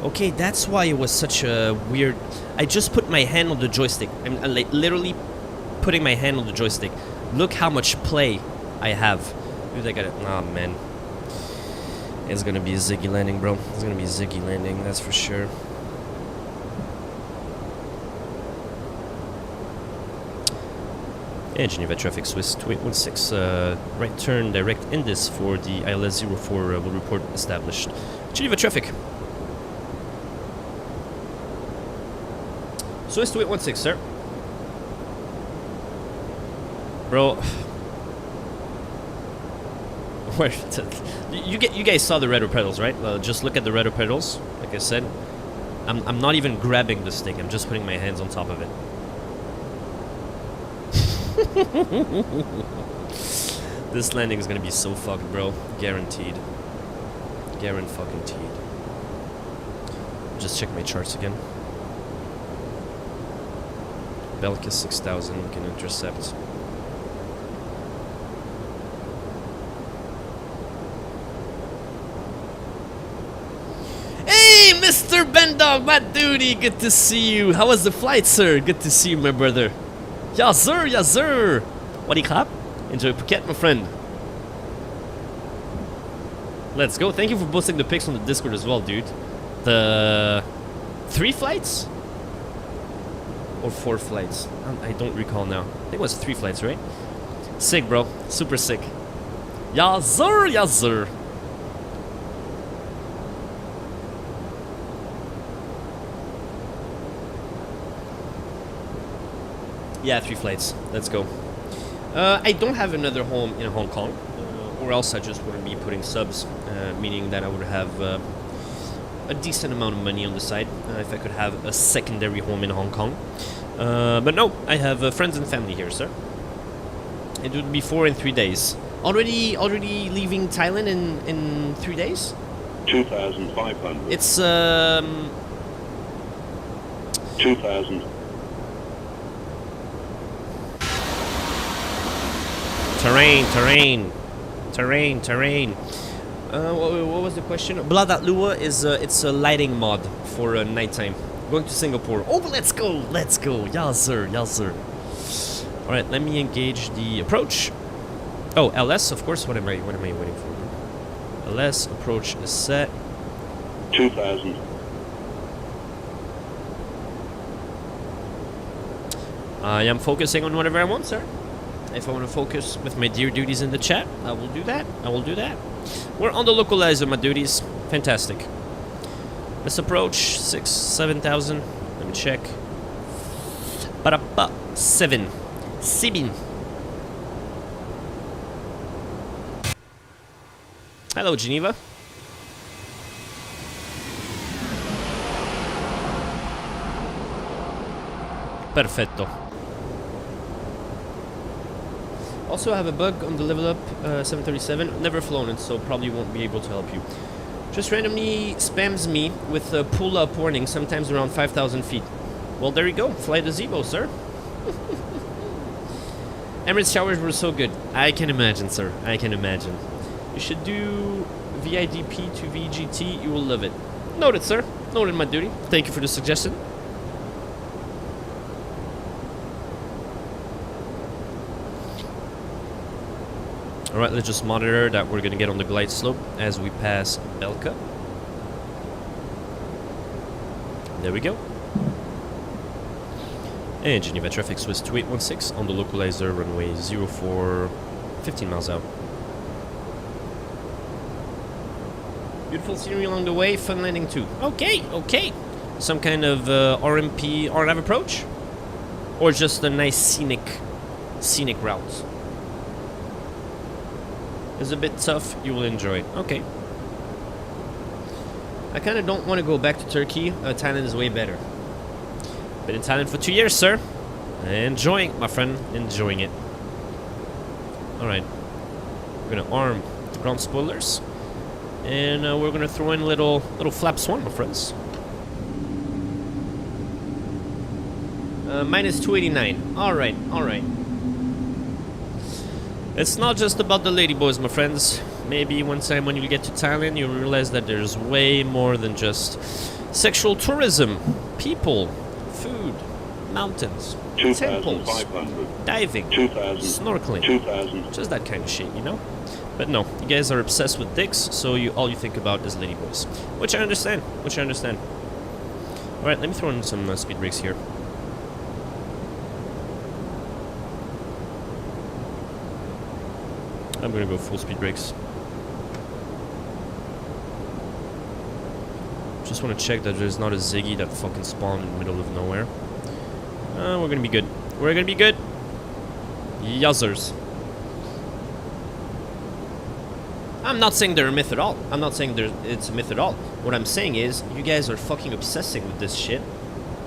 [SPEAKER 1] Okay, that's why it was such a weird... I just put my hand on the joystick. I'm like, literally putting my hand on the joystick. Look how much play I have. Dude, I got it. Oh, man. It's gonna be a Ziggy landing, bro. It's gonna be a Ziggy landing, that's for sure. And Geneva traffic, Swiss 2816. Right turn, direct Indus for the ILS-04 will report established. Geneva traffic. Swiss 2816, sir. Bro. Where? You guys saw the rudder pedals, right? Just look at the rudder pedals. Like I said, I'm not even grabbing the stick. I'm just putting my hands on top of it. This landing is gonna be so fucked, bro. Guaranteed. Guaranteed. Just check my charts again. Belka 6000 can intercept. Hey, Mr. Bendog, my duty, good to see you. How was the flight, sir? Good to see you, my brother. Yes, sir, yes, sir. What do you clap? Enjoy Phuket, my friend. Let's go. Thank you for posting the pics on the Discord as well, dude. The 3 flights? Or 4 flights? I don't recall now. I think it was 3 flights, right? Sick, bro. Super sick. Yazzer, yazzer. Yeah, 3 flights. Let's go. I don't have another home in Hong Kong, or else I just wouldn't be putting subs, meaning that I would have a decent amount of money on the side if I could have a secondary home in Hong Kong. But no, I have friends and family here, sir. It would be 4 in 3 days. Already leaving Thailand in 3 days?
[SPEAKER 2] 2,500.
[SPEAKER 1] It's
[SPEAKER 2] 2,000.
[SPEAKER 1] Terrain. What was the question? Blah.lua is it's a lighting mod for nighttime. Going to Singapore. Oh, let's go. Yes, sir. All right, let me engage the approach. Oh, LS, of course. What am I waiting for? LS approach is set.
[SPEAKER 2] 2,000.
[SPEAKER 1] I am focusing on whatever I want, sir. If I want to focus with my dear duties in the chat, I will do that. We're on the localizer, my duties. Fantastic. Let's approach 7,000. Let me check. 7. Hello, Geneva. Perfetto. Also, I have a bug on the level up 737. Never flown it, so probably won't be able to help you. Just randomly spams me with a pull-up warning, sometimes around 5,000 feet. Well, there you go. Fly the Zebo, sir. Emirates showers were so good. I can imagine, sir. I can imagine. You should do VIDP to VGT. You will love it. Noted, sir. Noted, my duty. Thank you for the suggestion. Alright, let's just monitor that we're gonna get on the glide slope as we pass Belka. There we go. And Geneva traffic Swiss 2816 on the localizer runway 04, 15 miles out. Beautiful scenery along the way, fun landing too. Okay. Some kind of RMP, RNAV approach? Or just a nice scenic route? It's a bit tough, you will enjoy it. Okay. I kind of don't want to go back to Turkey. Thailand is way better. Been in Thailand for 2 years, sir. Enjoying, my friend. Enjoying it. Alright. We're going to arm the ground spoilers. And we're going to throw in little flaps 1, my friends. Minus 289. Alright. It's not just about the ladyboys, my friends. Maybe one time when you get to Thailand, you'll realize that there's way more than just sexual tourism, people, food, mountains, temples, diving, snorkeling, just that kind of shit, you know? But no, you guys are obsessed with dicks, so all you think about is ladyboys. Which I understand. Alright, let me throw in some speed brakes here. I'm gonna go full speed brakes. Just want to check that there's not a Ziggy that fucking spawned in the middle of nowhere. We're gonna be good. Yuzzers. I'm not saying they're a myth at all. It's a myth at all. What I'm saying is, you guys are fucking obsessing with this shit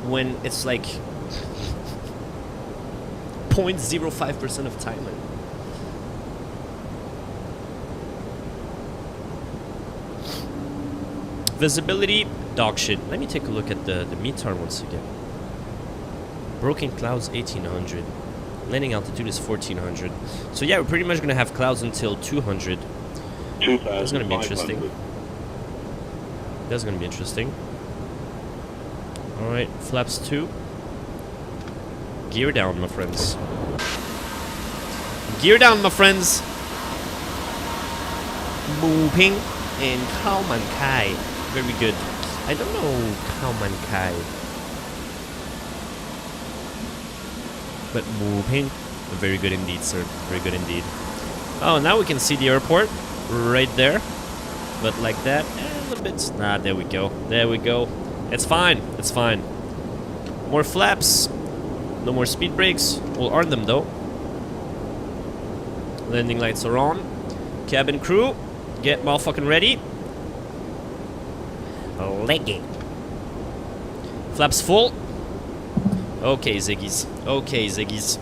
[SPEAKER 1] when it's like 0.05% of Thailand. Visibility, dog shit. Let me take a look at the METAR once again. Broken clouds 1800. Landing altitude is 1400. So yeah, we're pretty much gonna have clouds until 200. That's gonna be interesting. Alright, flaps 2. Gear down, my friends. Moving. and Kaumankai. Very good. I don't know Kaumankai. But moving. Very good indeed, sir. Very good indeed. Oh, now we can see the airport right there. But like that, a little bit. Ah, there we go. There we go. It's fine. It's fine. More flaps. No more speed brakes. We'll earn them though. Landing lights are on. Cabin crew, get motherfucking ready. Leggy. Flaps full. Okay, Ziggies. Okay, Ziggies.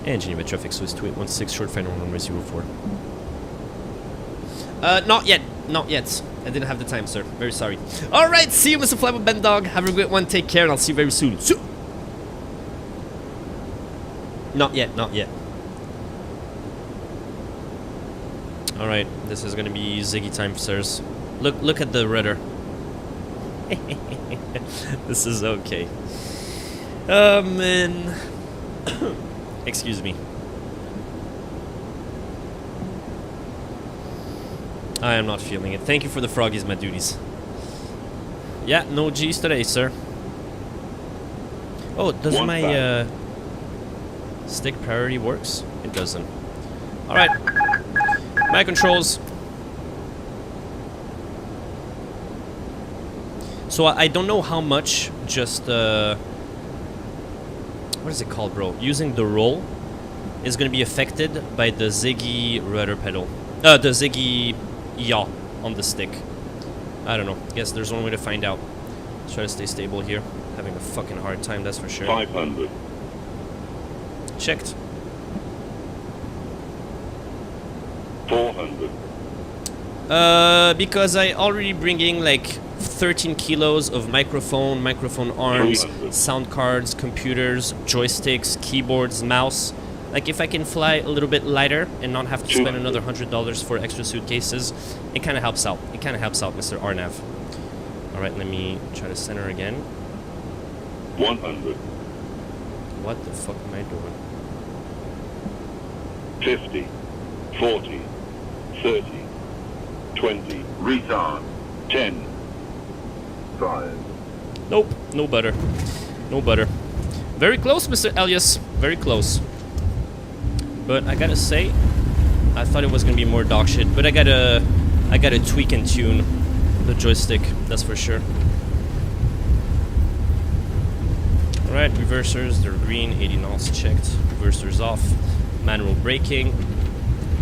[SPEAKER 1] And Geneva traffic, so it's 2816, short final runway 04. Not yet. Not yet. I didn't have the time, sir. Very sorry. Alright, see you, Mr. Flyboy Ben Dog. Have a great one. Take care, and I'll see you very soon. Not yet. Not yet. Alright, this is gonna be Ziggy time, sirs. Look at the rudder. This is okay. Oh, man. Excuse me. I am not feeling it. Thank you for the froggies, my duties. Yeah, no G's today, sir. Oh, does my stick priority works? It doesn't. Alright. My controls. So I don't know how much just what is it called, bro? Using the roll is going to be affected by the Ziggy rudder pedal. The Ziggy yaw on the stick. I don't know. Guess there's one way to find out. Let's try to stay stable here. Having a fucking hard time, that's for sure.
[SPEAKER 2] 500.
[SPEAKER 1] Checked.
[SPEAKER 2] 400.
[SPEAKER 1] Because I already bringing like 13 kilos of microphone arms,
[SPEAKER 2] 300.
[SPEAKER 1] sound cards, computers, joysticks, keyboards, mouse. Like if I can fly a little bit lighter and not have to spend
[SPEAKER 2] 200.
[SPEAKER 1] another $100 for extra suitcases, it kind of helps out. It kind of helps out, Mr. Arnav. All right, let me try to center again.
[SPEAKER 2] 100.
[SPEAKER 1] What the fuck am I doing?
[SPEAKER 2] 50. 40. 30. 20. Retard. 10. 5.
[SPEAKER 1] Nope, no butter. No butter. Very close, Mr. Elias. Very close. But I gotta say, I thought it was gonna be more dog shit. But I gotta tweak and tune the joystick. That's for sure. All right, reversers. They're green. 80 knots checked. Reversers off. Manual braking.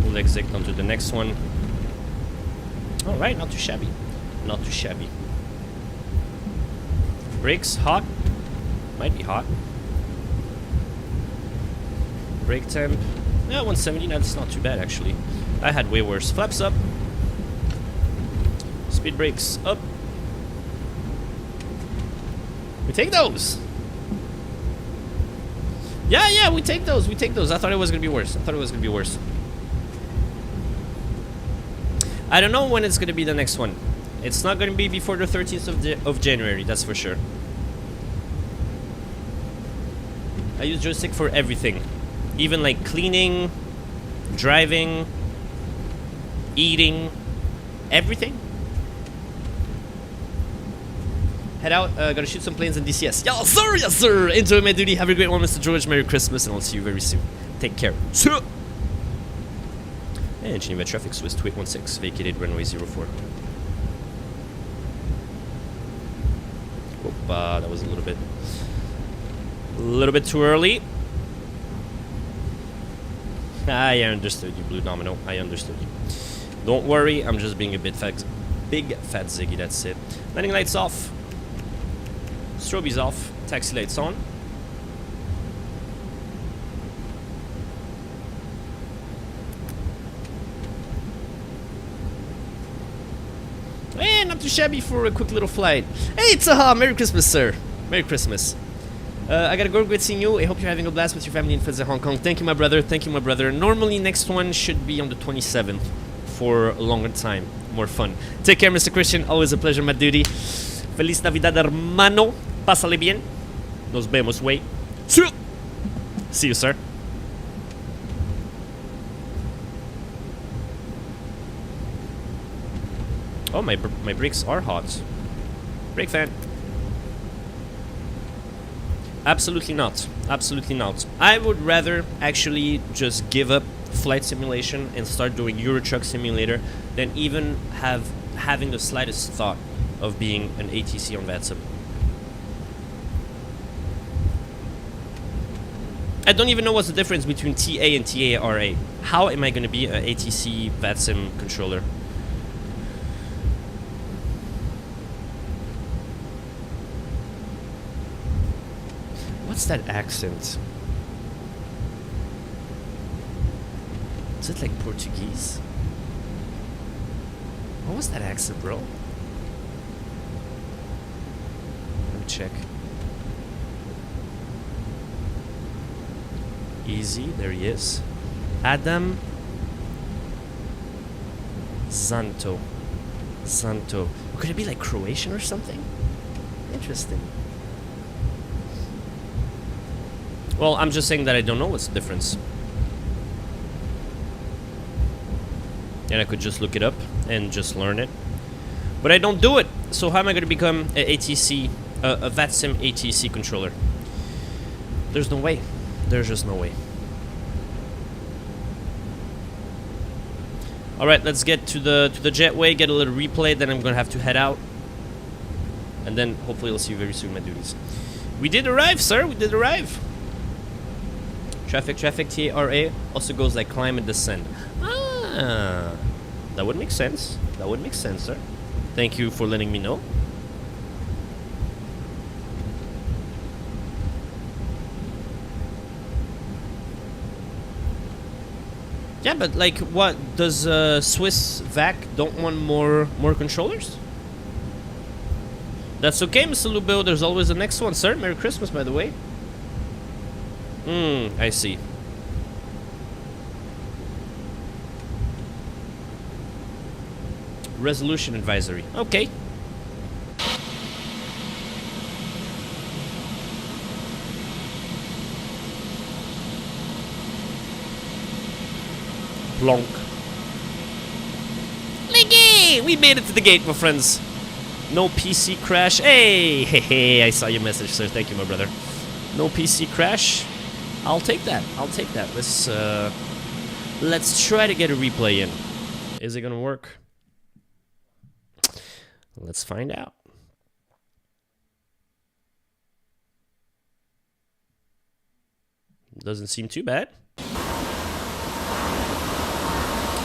[SPEAKER 1] We'll exit onto the next one. All right, not too shabby. Not too shabby. Brakes hot. Might be hot. Brake temp. Yeah, 170. That's not too bad actually. I had way worse. Flaps up. Speed brakes up. We take those. Yeah, we take those. We take those. I thought it was gonna be worse. I thought it was gonna be worse. I don't know when it's gonna be the next one. It's not gonna be before the 13th of January. That's for sure. I use joystick for everything. Even like cleaning, driving, eating, everything. Head out, gotta shoot some planes in DCS. Yes sir, yes sir! Enjoy my duty, have a great one, Mr. George, Merry Christmas, and I'll see you very soon. Take care. And Geneva traffic, Swiss 2816, vacated runway 04. Oop, that was a little bit too early. I understood you, Blue Domino. I understood you. Don't worry, I'm just being a big fat Ziggy, that's it. Landing lights off. Strobies off. Taxi lights on. Not too shabby for a quick little flight. Hey, Taha! Merry Christmas, sir. Merry Christmas. I gotta go. Great seeing you. I hope you're having a blast with your family and friends in Hong Kong. Thank you, my brother. Thank you, my brother. Normally, next one should be on the 27th for a longer time. More fun. Take care, Mr. Christian. Always a pleasure, my duty. Feliz Navidad, hermano. Pásale bien. Nos vemos, wey. See you, sir. Oh, my brakes are hot. Brake fan. Absolutely not. Absolutely not. I would rather actually just give up flight simulation and start doing Euro Truck Simulator than even having the slightest thought of being an ATC on VATSIM. I don't even know what's the difference between TA and TARA. How am I going to be an ATC VATSIM controller? What's that accent? Is it like Portuguese? What was that accent, bro? Let me check. Easy, there he is. Adam Zanto. Zanto. Could it be like Croatian or something? Interesting. Well, I'm just saying that I don't know what's the difference. And I could just look it up and just learn it. But I don't do it. So how am I going to become a ATC, a VATSIM ATC controller? There's no way. There's just no way. Alright, let's get to the jetway, get a little replay, then I'm going to have to head out. And then hopefully I'll see you very soon, my duties. We did arrive, sir. We did arrive. Traffic, TRA also goes like climb and descend. Ah, that would make sense. That would make sense, sir. Thank you for letting me know. Yeah, but like, what does Swiss VAC don't want more controllers? That's okay, Mr. Lubio. There's always the next one, sir. Merry Christmas, by the way. I see. Resolution advisory. Okay. Plonk. Liggy! We made it to the gate, my friends. No PC crash. Hey, I saw your message, sir. Thank you, my brother. No PC crash. I'll take that. I'll take that. Let's try to get a replay in. Is it gonna work? Let's find out. Doesn't seem too bad.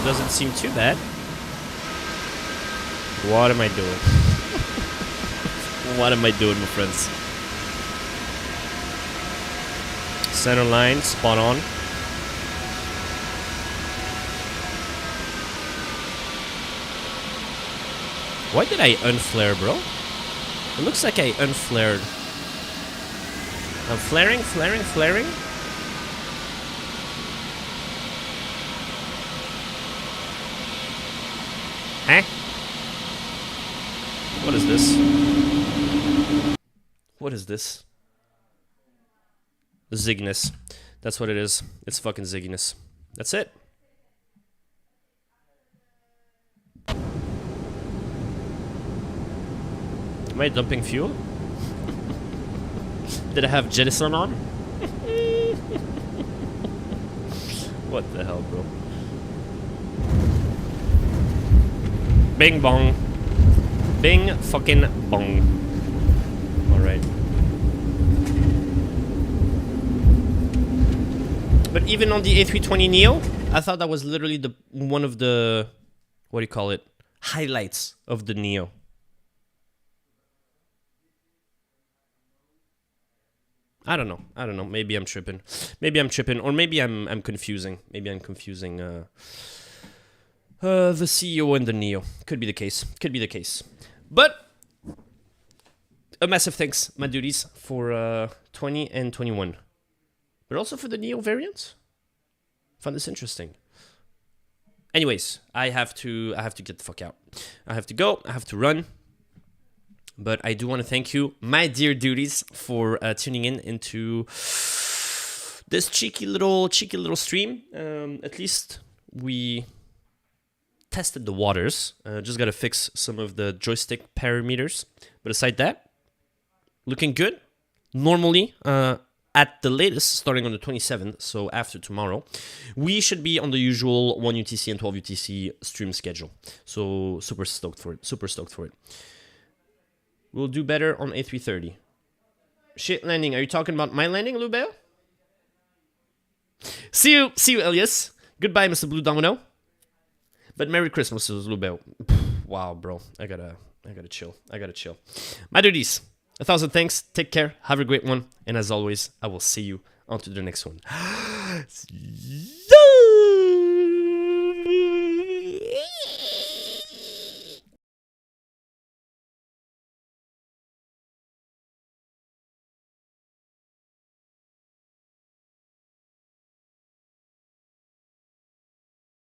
[SPEAKER 1] Doesn't seem too bad. What am I doing? What am I doing, my friends? Center line, spot on. Why did I unflare, bro? It looks like I unflared. I'm flaring. Huh? What is this? What is this? Zigginess. That's what it is. It's fucking zigginess. That's it. Am I dumping fuel? Did I have jettison on? What the hell, bro? Bing bong. Bing fucking bong. Alright. But even on the A320neo, I thought that was literally one of the, what do you call it, highlights of the Neo. I don't know. Maybe I'm tripping. Or maybe I'm confusing. Maybe I'm confusing the CEO and the Neo. Could be the case. But a massive thanks, my duties, for 20 and 21. But also for the Neo variant. Found this interesting. Anyways, I have to get the fuck out. I have to go. I have to run. But I do want to thank you, my dear duties, for tuning in into this cheeky little stream. At least we tested the waters. Just gotta fix some of the joystick parameters. But aside that, looking good. Normally, at the latest, starting on the 27th, so after tomorrow, we should be on the usual 1 UTC and 12 UTC stream schedule. So super stoked for it. Super stoked for it. We'll do better on A330. Shit landing. Are you talking about my landing, Lubeo? See you, Elias. Goodbye, Mr. Blue Domino. But Merry Christmas, Lubeo. Wow, bro. I gotta chill. I gotta chill. My duties. 1,000 thanks. Take care. Have a great one. And as always, I will see you on to the next one.